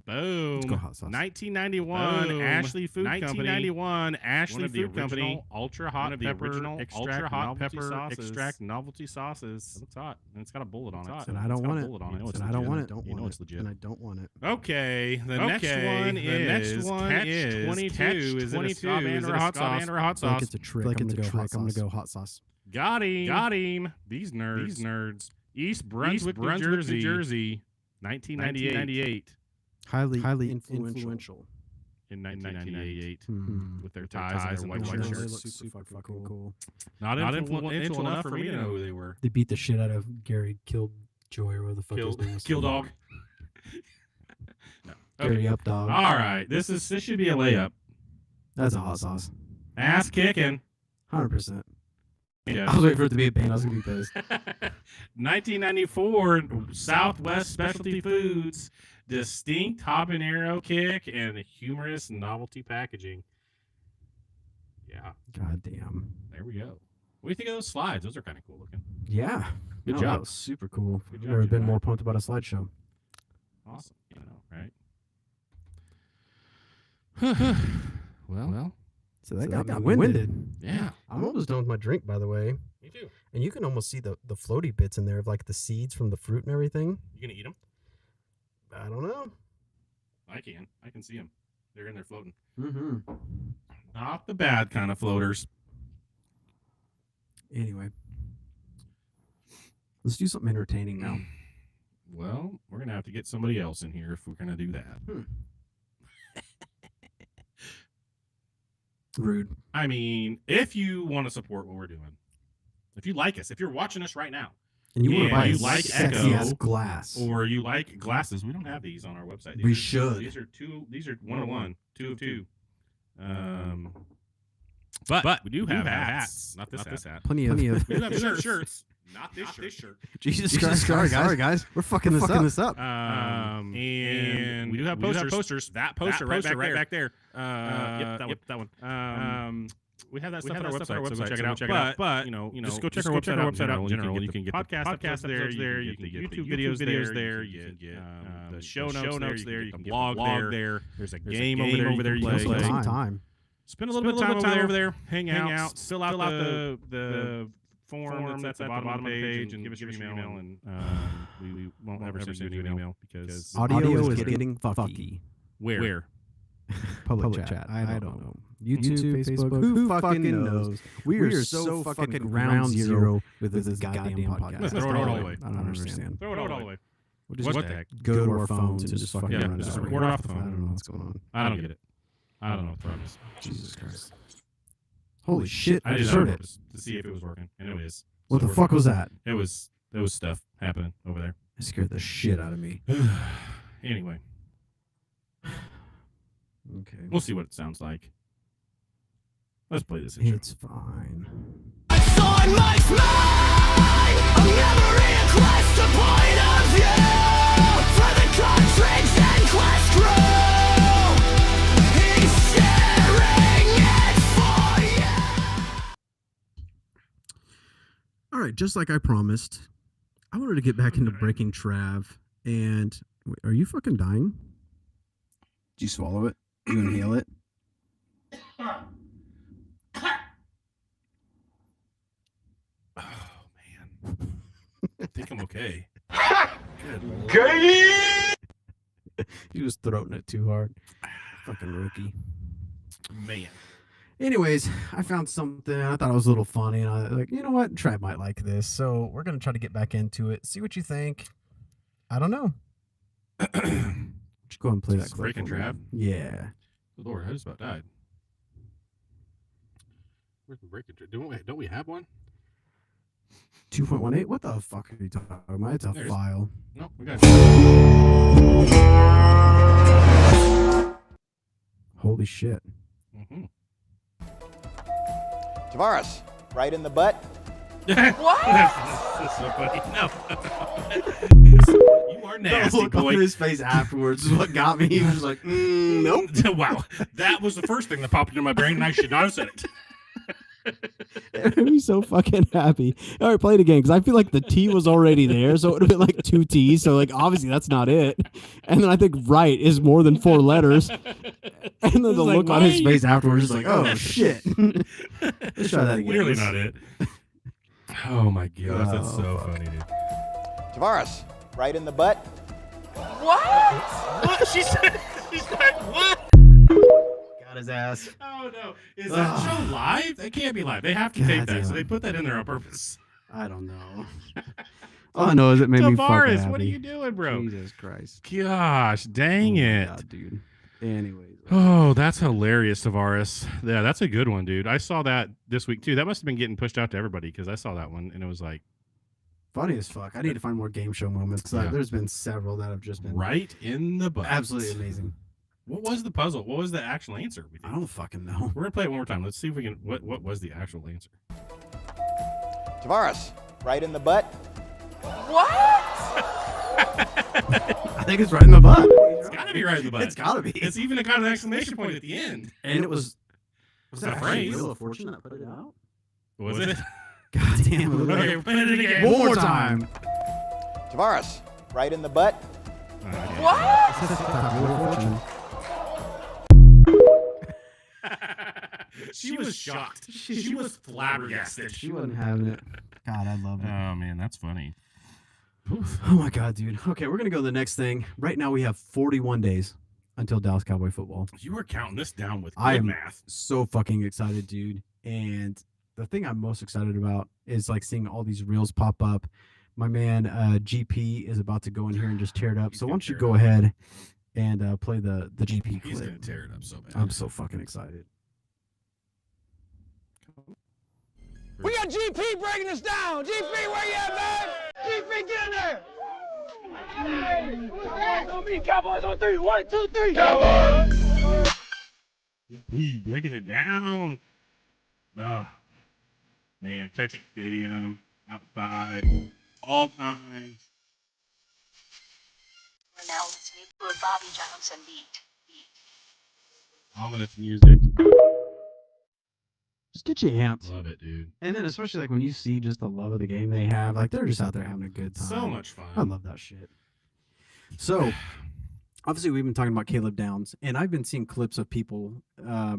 Boom. Let's go hot sauce. 1991 Boom. Ashley Food 1991 Company. Ashley Food Company. ultra One hot of the pepper original extract ultra hot novelty pepper sauces. extract novelty sauces. It looks hot. And it's got a bullet on it. And I don't want it. Bullet on it. And It's I don't legit. want it. Don't You know want it's it. legit. And I don't want it. Okay, the next one is Catch 22. Is it a Ska Band or a hot sauce? I feel like it's a trick. Like I'm it's gonna a go hot trick. I'm gonna sauce. go hot sauce. Got him. Got him. These nerds. East Brunswick, New Jersey. 1998. Highly influential. In 1998. Hmm. With their Ties ties and their white shirts. They shirts. look super fucking cool. Not influential enough for me to know who they were. They beat the shit out of Gary Killjoy or what the fuck his name is. Kill dog. Gary Up Dog. All right. This should be a layup. That's a hot sauce. Ass kicking. 100%. Yeah. I was waiting for it to be a band. I was gonna be pissed. 1994 Southwest Specialty Foods, distinct habanero kick and humorous novelty packaging. Yeah, God damn. there we go. What do you think of those slides? Those are kind of cool looking. Yeah. Good No, job. That was super cool. Good I've job, never been Jedi. more pumped about a slideshow. Awesome. You know, right? well, So that got me winded. yeah. I'm almost done with my drink, by the way. Me too. And you can almost see the floaty bits in there of like the seeds from the fruit and everything. You gonna eat them? I don't know. I can. I can see them. They're in there floating. Mm-hmm. Not the bad kind of floaters. Anyway, let's do something entertaining now. Well, we're gonna have to get somebody else in here if we're gonna do that. Rude. I mean, if you want to support what we're doing, if you like us, if you're watching us right now, And you want Yeah, to buy you a like sexy Echo, ass glass. or you like glasses, we don't have these on our website. We are- should. These are two. These are 101, 2 of 2. But we do have hats. Not this hat. Plenty of. We do have shirts. Not this shirt. Jesus Christ. Sorry, guys. We're fucking this up. And we do have posters. That poster right back there. Yep, that one. We have that stuff on our website, so go check it out. But you know, just go check our website out in general. You can get podcast episodes there. You can get YouTube videos there. You can get the show notes there. You can get the blog there. There's a game over there you can play. Time. Spend a little bit of time over there. Hang out. Fill out the form that's at the bottom of the page and give us your email. And we won't ever send you an email because Audio is getting fucky. where? Public chat. I don't know. YouTube, Facebook. Who fucking knows? We are so fucking ground zero with this goddamn podcast. Let's throw it all away. I don't understand. Throw it all away. We'll just What the heck? go to our phones and just fucking Yeah, run it just out. record off the I phone. don't know what's going on. I don't get it. I don't know what the problem is. Jesus Christ. Holy shit. I I just just heard heard it. to see if it was working, and it is. What the fuck was that? It was. There was stuff happening over there. It scared the shit out of me. Anyway, Okay. we'll see what it sounds like. Let's play this intro. It's fine. on Mike's mind. I'm never request a point of view for the cartridge and quest crew. He's sharing it for you. All right, just like I promised, I wanted to get back into Breaking Trav. And wait, are you fucking dying? Did you swallow it? Did you inhale it? Oh man, I think I'm okay. You was throating it too hard. Fucking rookie. Man, Anyways, I found something. I thought it was a little funny. And I was like, you know what? Trav might like this. So we're going to try to get back into it. See what you think. I don't know. Just go ahead and play Is that this clip. Breaking for me. Trav? Yeah. good Lord, I just about died. Where's the breaking? Don't we have one? 2.18? What the fuck are you talking about? It's a There's- file. No, we got it. shit. Mhm. Tavares, right in the butt. What? That's so funny. No. You are The nasty, look on boy. his face afterwards is what got me. He was like, nope. Wow. That was the first thing that popped into my brain, and I should not have said it. He's so fucking happy. All right, play it again because I feel like the T was already there, so it would have been like 2 T's. So like obviously that's not it. And then I think right is more than 4 letters. And then the Like, look on on his face afterwards is like, oh shit. Let's try that again. Clearly not it. Oh my gosh, that's Oh, so fuck. funny, dude. Tavares, right in the butt. What? What? She said, what? Got his ass. Oh no. Is that show live? They can't be live. They have to tape that, Goddamn. so they put that in there on purpose. I don't know. All I know is it made me fucking Tavares, happy. what are you doing, bro? Jesus Christ. Gosh, dang Oh my it. God, dude. Anyways. Oh, that's hilarious, Tavares. Yeah, that's a good one, dude. I saw that this week too. That must have been getting pushed out to everybody because I saw that one and it was like Funny as fuck. I need to find more game show moments. 'Cause Yeah. there's been several that have just been right in the butt. absolutely amazing. What was the puzzle? What was the actual answer? We I think? don't fucking know. We're gonna play it one more time. Let's see if we can. What was the actual answer? Tavares, right in the butt. What? I think it's right in the butt. It's gotta be right in the butt. It's gotta be. It's even got an exclamation point at the end. And it was that a actually phrase? Wheel of Fortune that put it out? Was it? God damn it. Okay, we're playing it again. One more time. Tavares, right in the butt. Okay. What? Wheel of Fortune. She was shocked. She was flabbergasted. She wasn't having it. God, I love it. Oh man, that's funny. Oh my God, dude. Okay, we're gonna go to the next thing. Right now we have 41 days until Dallas Cowboy football. You were counting this down with I good am math. so fucking excited, dude. And the thing I'm most excited about is like seeing all these reels pop up. My man GP is about to go in here and just tear it up. He's So why gonna don't you tear it go up. ahead and play the GP He's clip. gonna tear it up so bad. I'm so fucking excited. We got GP breaking us down. GP, where you at, man? GP, get in there. On me, Cowboys on 3. 1, 2, 3. Cowboys. Breaking it down. Oh, man, Texas Stadium, outside, all times. We're now listening to a Bobby Johnson beat. Ominous music. Just get you amped. Love it, dude. And then especially like when you see just the love of the game they have, like they're just out there having a good time. So much fun. I love that shit. So obviously we've been talking about Caleb Downs, and I've been seeing clips of people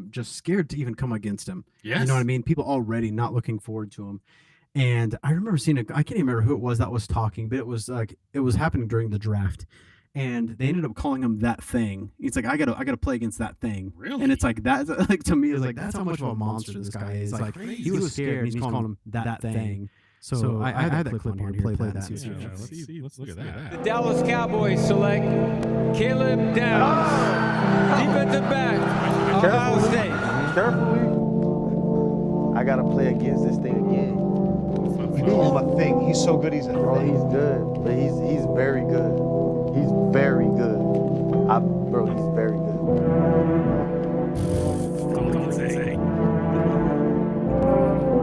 just scared to even come against him. Yes. You know what I mean? People already not looking forward to him. And I remember seeing I can't even remember who it was that was talking, but it was like it was happening during the draft. And they ended up calling him that thing. It's like I gotta play against that thing. Really? And it's like that's like to me it's like that's how much of a monster this guy is. Like he was scared and he's calling him that thing. So I had that clip on here. Play that. And see Yeah, what you let's think. see. Let's look at that. The Dallas Cowboys select Caleb Downs, defensive back, Ohio State. Carefully. I gotta play against this thing again. I think he's so good. He's a Bro, he's good, but he's very good. He's very good. Bro, he's very good. Don't say.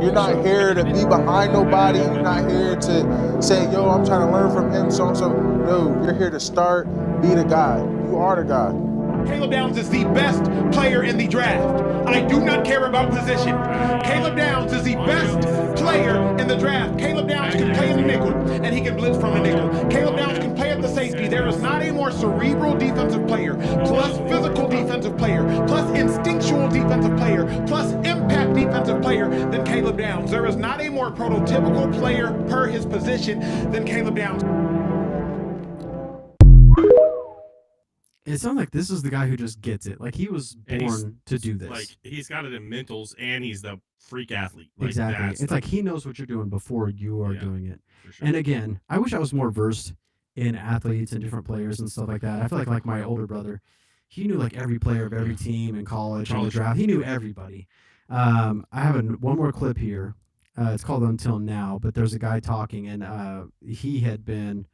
You're not here to be behind nobody. You're not here to say, yo, I'm trying to learn from him, so and so. No, you're here to start, be the guy. You are the guy. Caleb Downs is the best player in the draft. I do not care about position. Caleb Downs is the best player in the draft. Caleb Downs can play in the nickel, and he can blitz from the nickel. Caleb Downs can play at the safety. There is not a more cerebral defensive player, plus physical defensive player, plus instinctual defensive player, plus impact defensive player than Caleb Downs. There is not a more prototypical player per his position than Caleb Downs. It sounds like this is the guy who just gets it. Like he was And he's- born to do this. Like he's got it in mentals, and he's the freak athlete. Like, Exactly. that's It's the- like he knows what you're doing before you are Yeah, doing it. for sure. And again, I wish I was more versed in athletes and different players and stuff like that. I feel like my older brother, he knew like every player of every team in college, on the draft. He knew everybody. I have one more clip here. It's called Until Now, but there's a guy talking, and he had been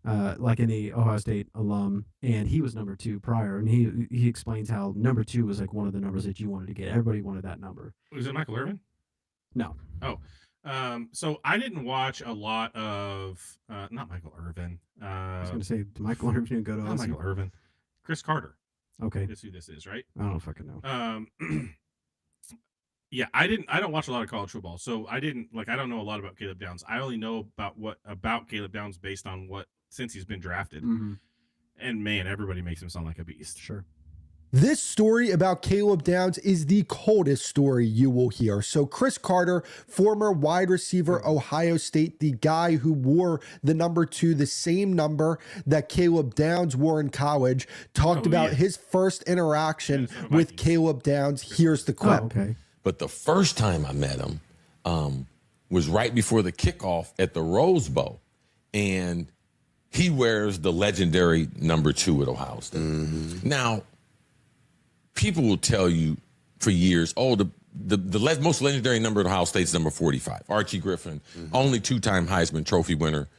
like any Ohio State alum, and he was number 2 prior, and he explains how number 2 was like one of the numbers that you wanted to get. Everybody wanted that number. Was it Michael Irvin? No. Oh, so I didn't watch a lot of not Michael Irvin. I was going to say Michael Irvin go to not Michael Irvin. Chris Carter. Okay, That's who this is, right? I don't fucking know. Yeah, I don't watch a lot of college football, so I don't know a lot about Caleb Downs. I only know about Caleb Downs based on since he's been drafted. Mhm. And man, everybody makes him sound like a beast. Sure. This story about Caleb Downs is the coldest story you will hear. So Chris Carter, former wide receiver, Ohio State, the guy who wore the number 2, the same number that Caleb Downs wore in college, talked about his first interaction with Caleb Downs. Here's the clip. Okay. But the first time I met him was right before the kickoff at the Rose Bowl. And he wears the legendary number 2 at Ohio State. Now, people will tell you for years, oh, the most legendary number at Ohio State is number 45. Archie Griffin, only 2-time Heisman Trophy winner.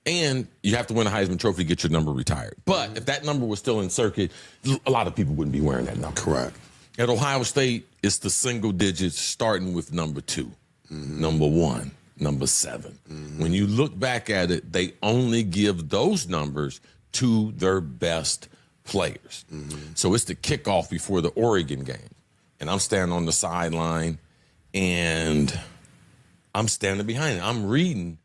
And you have to win a Heisman Trophy to get your number retired. But if that number was still in circuit, a lot of people wouldn't be wearing that number. Correct. At Ohio State, it's the single digits starting with number 2, number 1, number 7. When you look back at it, they only give those numbers to their best players. So it's the kickoff before the Oregon game. And I'm standing on the sideline, and I'm standing behind him. I'm reading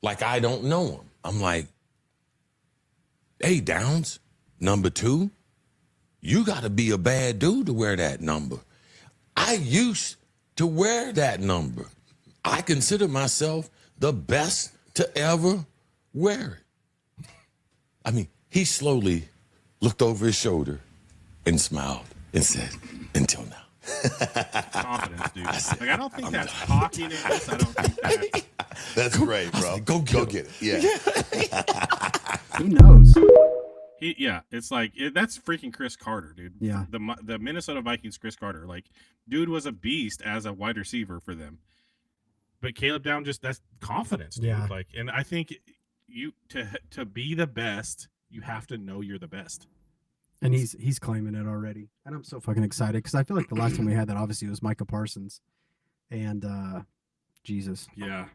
like I don't know him. I'm like, hey, Downs, number 2, you got to be a bad dude to wear that number. I used to wear that number. I consider myself the best to ever wear it. I mean, he slowly looked over his shoulder and smiled and said, until now. Confidence, dude. I don't think that's cockiness. I don't think that's great, bro. Go get it. Yeah. He knows. It's like that's freaking Chris Carter, dude. Yeah. The Minnesota Vikings, Chris Carter, like, dude was a beast as a wide receiver for them. But Caleb Downs, that's confidence, dude. Yeah. Like, and I think you to be the best, you have to know you're the best. And he's claiming it already, and I'm so fucking excited because I feel like the last time we had that obviously was Micah Parsons, and Jesus. Yeah,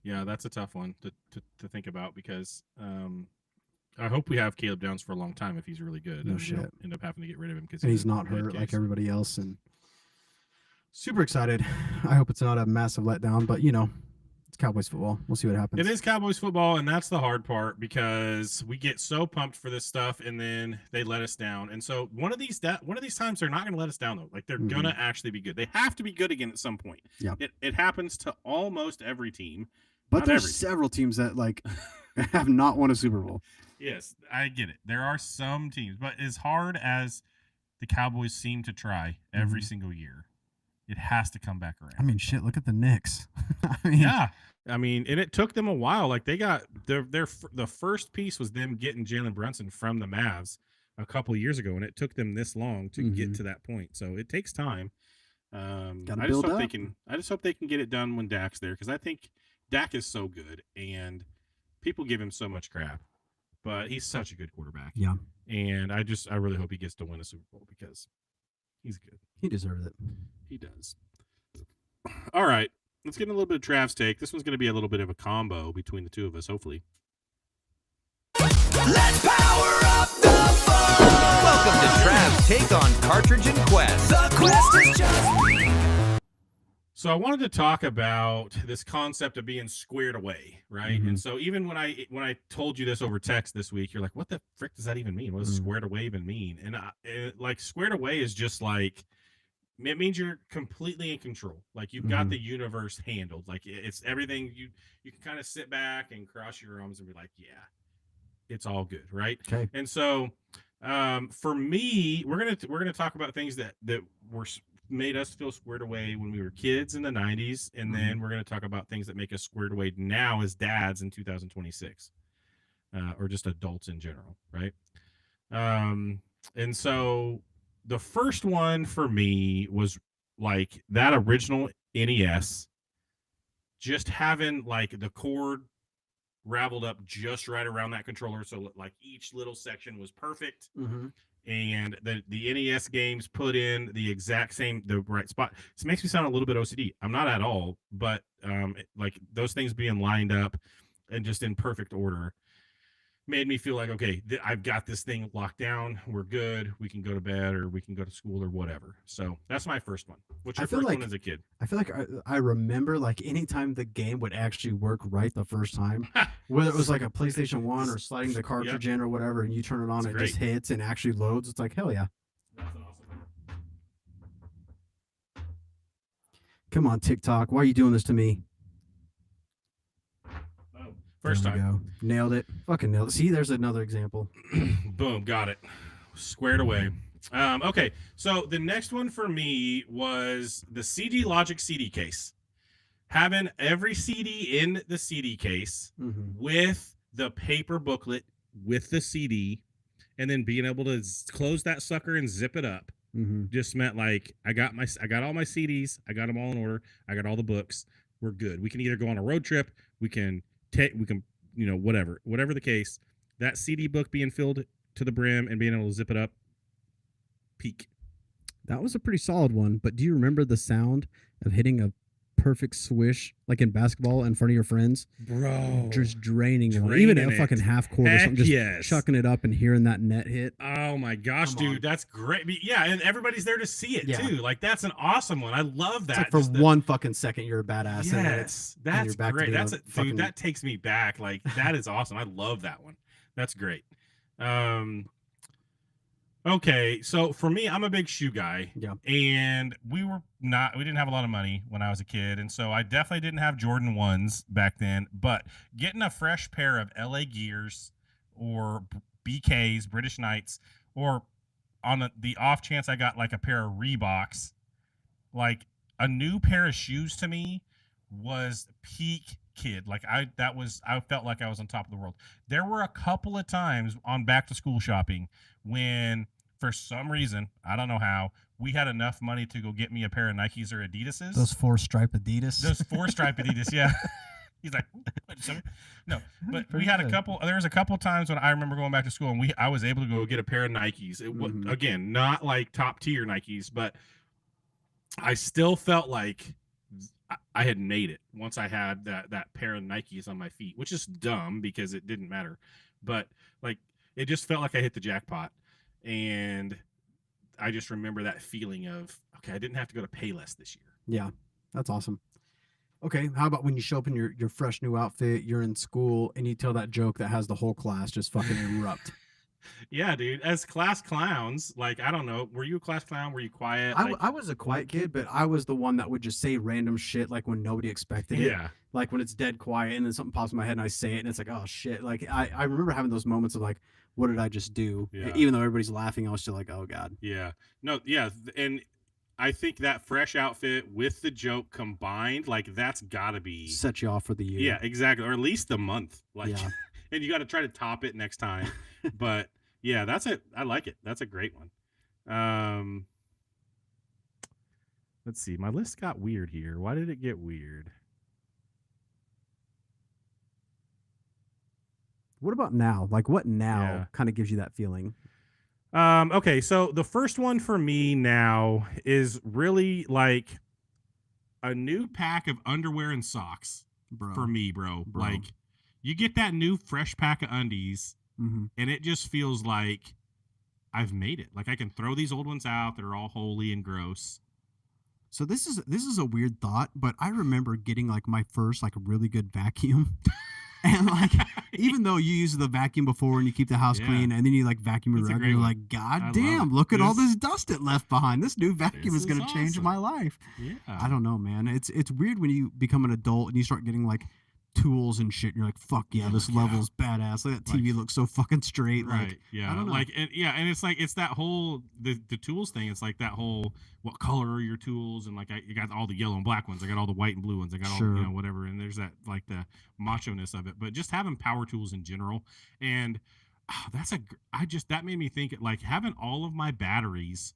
that's a tough one to think about because I hope we have Caleb Downs for a long time if he's really good. No and shit. We don't end up having to get rid of him because He's not hurt like everybody else, and super excited. I hope it's not a massive letdown, but it's Cowboys football. We'll see what happens. It is Cowboys football, and that's the hard part because we get so pumped for this stuff, and then they let us down. And so one of these times they're not going to let us down though. Like they're gonna actually be good. They have to be good again at some point. Yeah. It happens to almost every team. But Not there's every team. several teams that like have not won a Super Bowl. Yes, I get it. There are some teams, but as hard as the Cowboys seem to try every single year, it has to come back around. I mean, shit. Look at the Knicks. I mean, and it took them a while. Like they got the first piece was them getting Jalen Brunson from the Mavs a couple of years ago, and it took them this long to get to that point. So it takes time. I just hope they can get it done when Dak's there because I think Dak is so good, and people give him so much crap, but he's such a good quarterback. Yeah, and I really hope he gets to win a Super Bowl because he's good. He deserves it. He does. All right. Let's get a little bit of Trav's take. This one's going to be a little bit of a combo between the two of us, hopefully. Let's power up the fun. Welcome to Trav's take on Cartridge and Quest. The quest is just... So I wanted to talk about this concept of being squared away, right? And so even when I told you this over text this week, you're like, what the frick does that even mean? What does squared away even mean? And like squared away is just like, it means you're completely in control. Like you've got the universe handled. Like it's everything. You can kind of sit back and cross your arms and be like, yeah, it's all good, right? Okay. And so for me, we're gonna talk about things that were made us feel squared away when we were kids in the 90s, and then we're going to talk about things that make us squared away now as dads in 2026, or just adults in general, right? And so the first one for me was like that original NES, just having like the cord raveled up just right around that controller, so like each little section was perfect. Mm-hmm. And the NES games put in the right spot. This makes me sound a little bit OCD. I'm not at all, but like those things being lined up and just in perfect order made me feel like, okay, I've got this thing locked down. We're good. We can go to bed or we can go to school or whatever. So that's my first one. What's your first one as a kid? I feel like I remember like anytime the game would actually work right the first time, whether it was like a PlayStation 1 or sliding the cartridge in or whatever, and you turn it on and it just hits and actually loads. It's like, hell yeah. That's awesome. Come on, TikTok. Why are you doing this to me? First There we time. go. Nailed it. Fucking nailed it. See, there's another example. Boom, got it. Squared away. Okay, so the next one for me was the CD Logic CD case. Having every CD in the CD case with the paper booklet with the CD, and then being able to close that sucker and zip it up. Just meant like I got all my CDs, I got them all in order, I got all the books. We're good. We can either go on a road trip, we can whatever the case, that CD book being filled to the brim and being able to zip it up, peak. That was a pretty solid one, but do you remember the sound of hitting a perfect swish like in basketball in front of your friends? Bro. Just draining even a fucking half court or something, just chucking it up and hearing that net hit. Oh my gosh, dude, that's great. Yeah, and everybody's there to see it too. Like that's an awesome one. I love that. It's like for 1 fucking second you're a badass. Yes, that's great. That's fucking... dude, that takes me back. Like that is awesome. I love that one. That's great. Okay, so for me, I'm a big shoe guy. Yeah. And we didn't have a lot of money when I was a kid, and so I definitely didn't have Jordan 1s back then, but getting a fresh pair of LA Gears or BKs, British Knights, or on the off chance I got like a pair of Reeboks, like a new pair of shoes to me was peak kid. Like I felt like I was on top of the world. There were a couple of times on back to school shopping when for some reason, I don't know how, we had enough money to go get me a pair of Nikes or Adidas's. Those 4-stripe Adidas. Those 4-stripe Adidas, yeah. He's like, no, but we had there was a couple times when I remember going back to school and I was able to go get a pair of Nikes. It again, not like top tier Nikes, but I still felt like I had made it once I had that pair of Nikes on my feet, which is dumb because it didn't matter, but like it just felt like I hit the jackpot. And I just remember that feeling of, okay, I didn't have to go to Payless this year. Yeah, that's awesome. Okay, how about when you show up in your fresh new outfit, you're in school, and you tell that joke that has the whole class just fucking erupt? Yeah, dude. As class clowns, like, I don't know, were you a class clown? Were you quiet? I was a quiet kid, but I was the one that would just say random shit like when nobody expected it. Yeah. Like when it's dead quiet and then something pops in my head and I say it and it's like, oh shit. Like I remember having those moments of like, what did I just do? Yeah. Even though everybody's laughing, I was still like, oh God. Yeah. No, yeah. And I think that fresh outfit with the joke combined, like that's gotta be set you off for the year. Yeah, exactly. Or at least the month. Like yeah. And you got to try to top it next time. But yeah, that's it. I like it. That's a great one. Let's see. My list got weird here. Why did it get weird? What about now? Like what now kind of gives you that feeling? Okay, so the first one for me now is really like a new pack of underwear and socks for me, bro. Like you get that new fresh pack of undies and it just feels like I've made it. Like I can throw these old ones out that are all holy and gross. So this is a weird thought, but I remember getting like my first like really good vacuum. And like, even though you use the vacuum before and you keep the house clean, and then you like vacuum it around, and you're like, God damn, look at all this dust it left behind. This new vacuum is going to change my life. Yeah. I don't know, man. It's weird when you become an adult and you start getting like tools and shit. And you're like, fuck yeah, this level's badass. Like, that TV looks so fucking straight. Right. Like, yeah. I don't know. Like, and it's like, it's that whole, the tools thing. It's like that whole, what color are your tools? And like, you got all the yellow and black ones. I got all the white and blue ones. I got all, whatever. And there's that, like the macho-ness of it, but just having power tools in general. And that made me think like having all of my batteries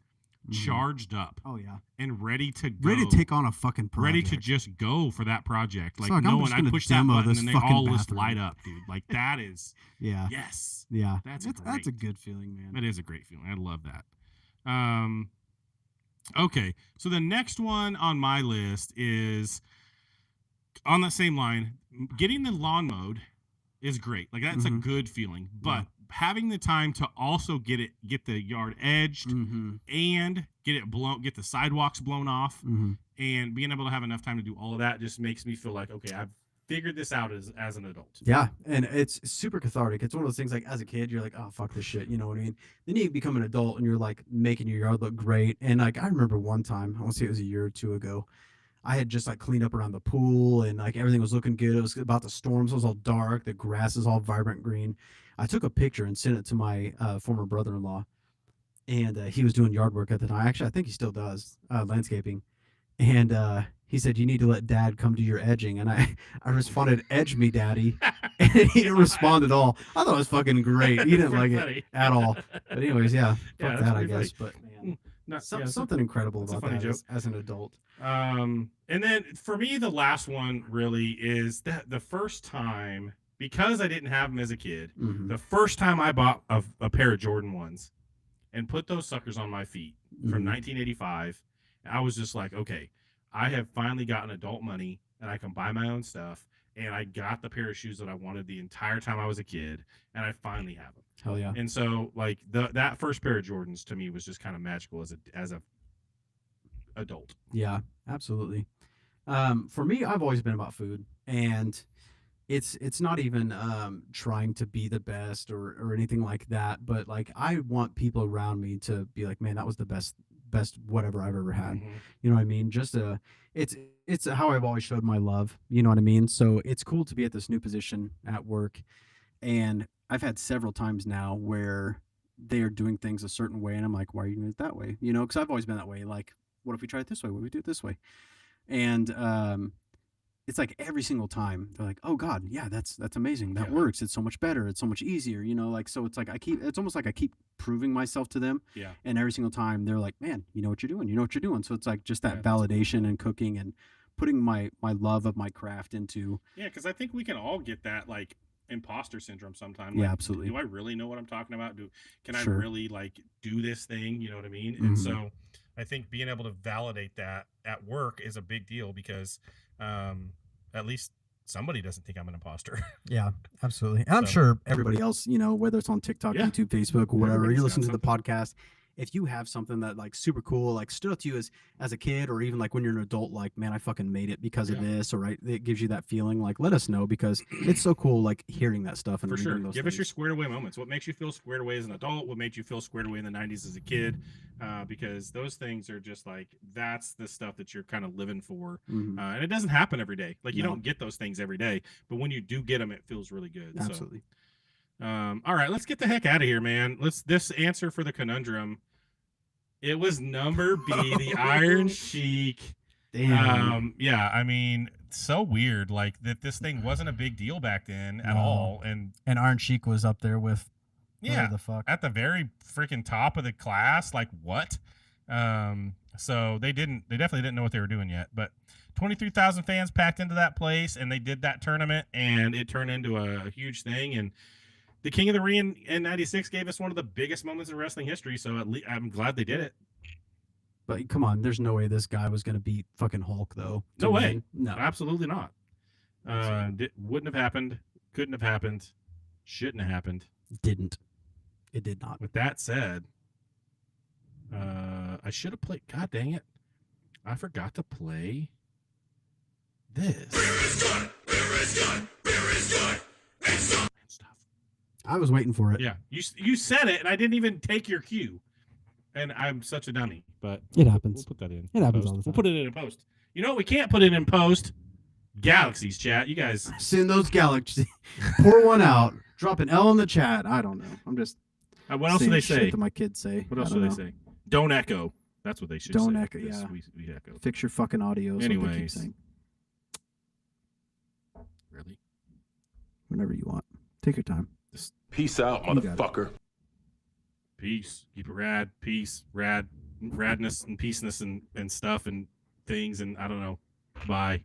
charged up. Oh yeah. And ready to go. Ready to take on a fucking project. Ready to just go for that project. Like, I'm no just one, I gonna push that demo button this and they fucking all just bathroom. light up, dude. Like, that is, Yeah. yes. Yeah. That's a good feeling, man. That is a great feeling. I love that. Okay, so the next one on my list is on that same line. Getting the lawn mowed is great. Like, that's a good feeling. But having the time to also get the yard edged and get the sidewalks blown off, and being able to have enough time to do all of that just makes me feel like, okay, I've figured this out as an adult. Yeah, and it's super cathartic. It's one of those things like as a kid, you're like, oh, fuck this shit. You know what I mean? Then you become an adult and you're like making your yard look great. And like, I remember one time, I want to say it was a year or two ago, I had just like cleaned up around the pool and like everything was looking good. It was about the storms. It was all dark. The grass is all vibrant green. I took a picture and sent it to my former brother-in-law, and he was doing yard work at the time. Actually, I think he still does landscaping. And he said, you need to let dad come do your edging. And I responded, edge me, daddy. And he didn't respond at all. I thought it was fucking great. He didn't like it at all. But anyways, yeah, fuck that, I guess. But man, something incredible about that as an adult. And then for me, the last one really is that the first time, because I didn't have them as a kid, the first time I bought a pair of Jordan 1s and put those suckers on my feet from 1985, I was just like, okay, I have finally gotten adult money and I can buy my own stuff. And I got the pair of shoes that I wanted the entire time I was a kid, and I finally have them. Hell yeah. And so like that first pair of Jordans to me was just kind of magical as a adult. Yeah, absolutely. For me, I've always been about food, and it's not even trying to be the best or anything like that, but like I want people around me to be like, man, that was the best whatever I've ever had. You know what I mean? Just it's how I've always showed my love. You know what I mean? So it's cool to be at this new position at work, and I've had several times now where they are doing things a certain way, and I'm like, why are you doing it that way? You know, because I've always been that way. Like, what if we try it this way? What if we do it this way? And it's like every single time they're like, oh God, yeah, that's amazing. That works. It's so much better. It's so much easier, you know, like, so it's like, it's almost like I keep proving myself to them. Yeah. And every single time they're like, man, you know what you're doing. You know what you're doing. So it's like just that validation and cooking and putting my love of my craft into. Yeah. Cause I think we can all get that like imposter syndrome sometimes. Yeah, like, absolutely. Do I really know what I'm talking about? Can Sure. I really like do this thing? You know what I mean? Mhm. And so I think being able to validate that at work is a big deal because, at least somebody doesn't think I'm an imposter. Yeah, absolutely. And I'm So- sure everybody else, you know, whether it's on TikTok, Yeah. YouTube, Facebook, or whatever, Everybody's you got listen to the podcast. If you have something that like super cool, like stood out to you as a kid, or even like when you're an adult, like, man, I fucking made it because of this, or right, it gives you that feeling. Like, let us know, because it's so cool, like hearing that stuff and For sure. reading those Give us your things. squared away moments. What makes you feel squared away as an adult? What made you feel squared away in the 90s as a kid? Because those things are just like, that's the stuff that you're kind of living for. Mhm. And it doesn't happen every day. Like, you No. don't get those things every day. But when you do get them, it feels really good. Absolutely. So, all right, let's get the heck out of here, man. This answer for the conundrum. It was number B, the Iron Sheik. Damn. Yeah, I mean, so weird, like that this thing wasn't a big deal back then at No. all. And Iron Sheik was up there with yeah, the fuck. at the very freaking top of the class. Like what? So they definitely didn't know what they were doing yet. But 23,000 fans packed into that place, and they did that tournament, and it turned into a huge thing. And the King of the Ring in '96 gave us one of the biggest moments in wrestling history. So at least I'm glad they did it. But come on, there's no way this guy was gonna beat fucking Hulk, though. to No way. win. No. Absolutely not. Wouldn't have happened. Couldn't have happened. Shouldn't have happened. Didn't. It did not. With that said, I should have played. God dang it! I forgot to play this. I was waiting for it. Yeah, you said it, and I didn't even take your cue. And I'm such a dummy. But It happens. We'll put that in. It happens post. all the We'll time. put it in post. You know what? We can't put it in post. Galaxies chat. You guys. Send those galaxies. Pour one out. Drop an L in the chat. I don't know. I'm just. What else do saying they shit say? that my kids say. What I else don't do know. they say? Don't echo. That's what they should Don't say. echo. Yes, Yeah. we echo. Fix your fucking audio. is what they keep Anyways. saying. Really? Whenever you want. Take your time. Peace out, You got it. motherfucker. Peace. Keep it rad. Peace. Rad. radness and peaceness and stuff and things. And I don't know. Bye.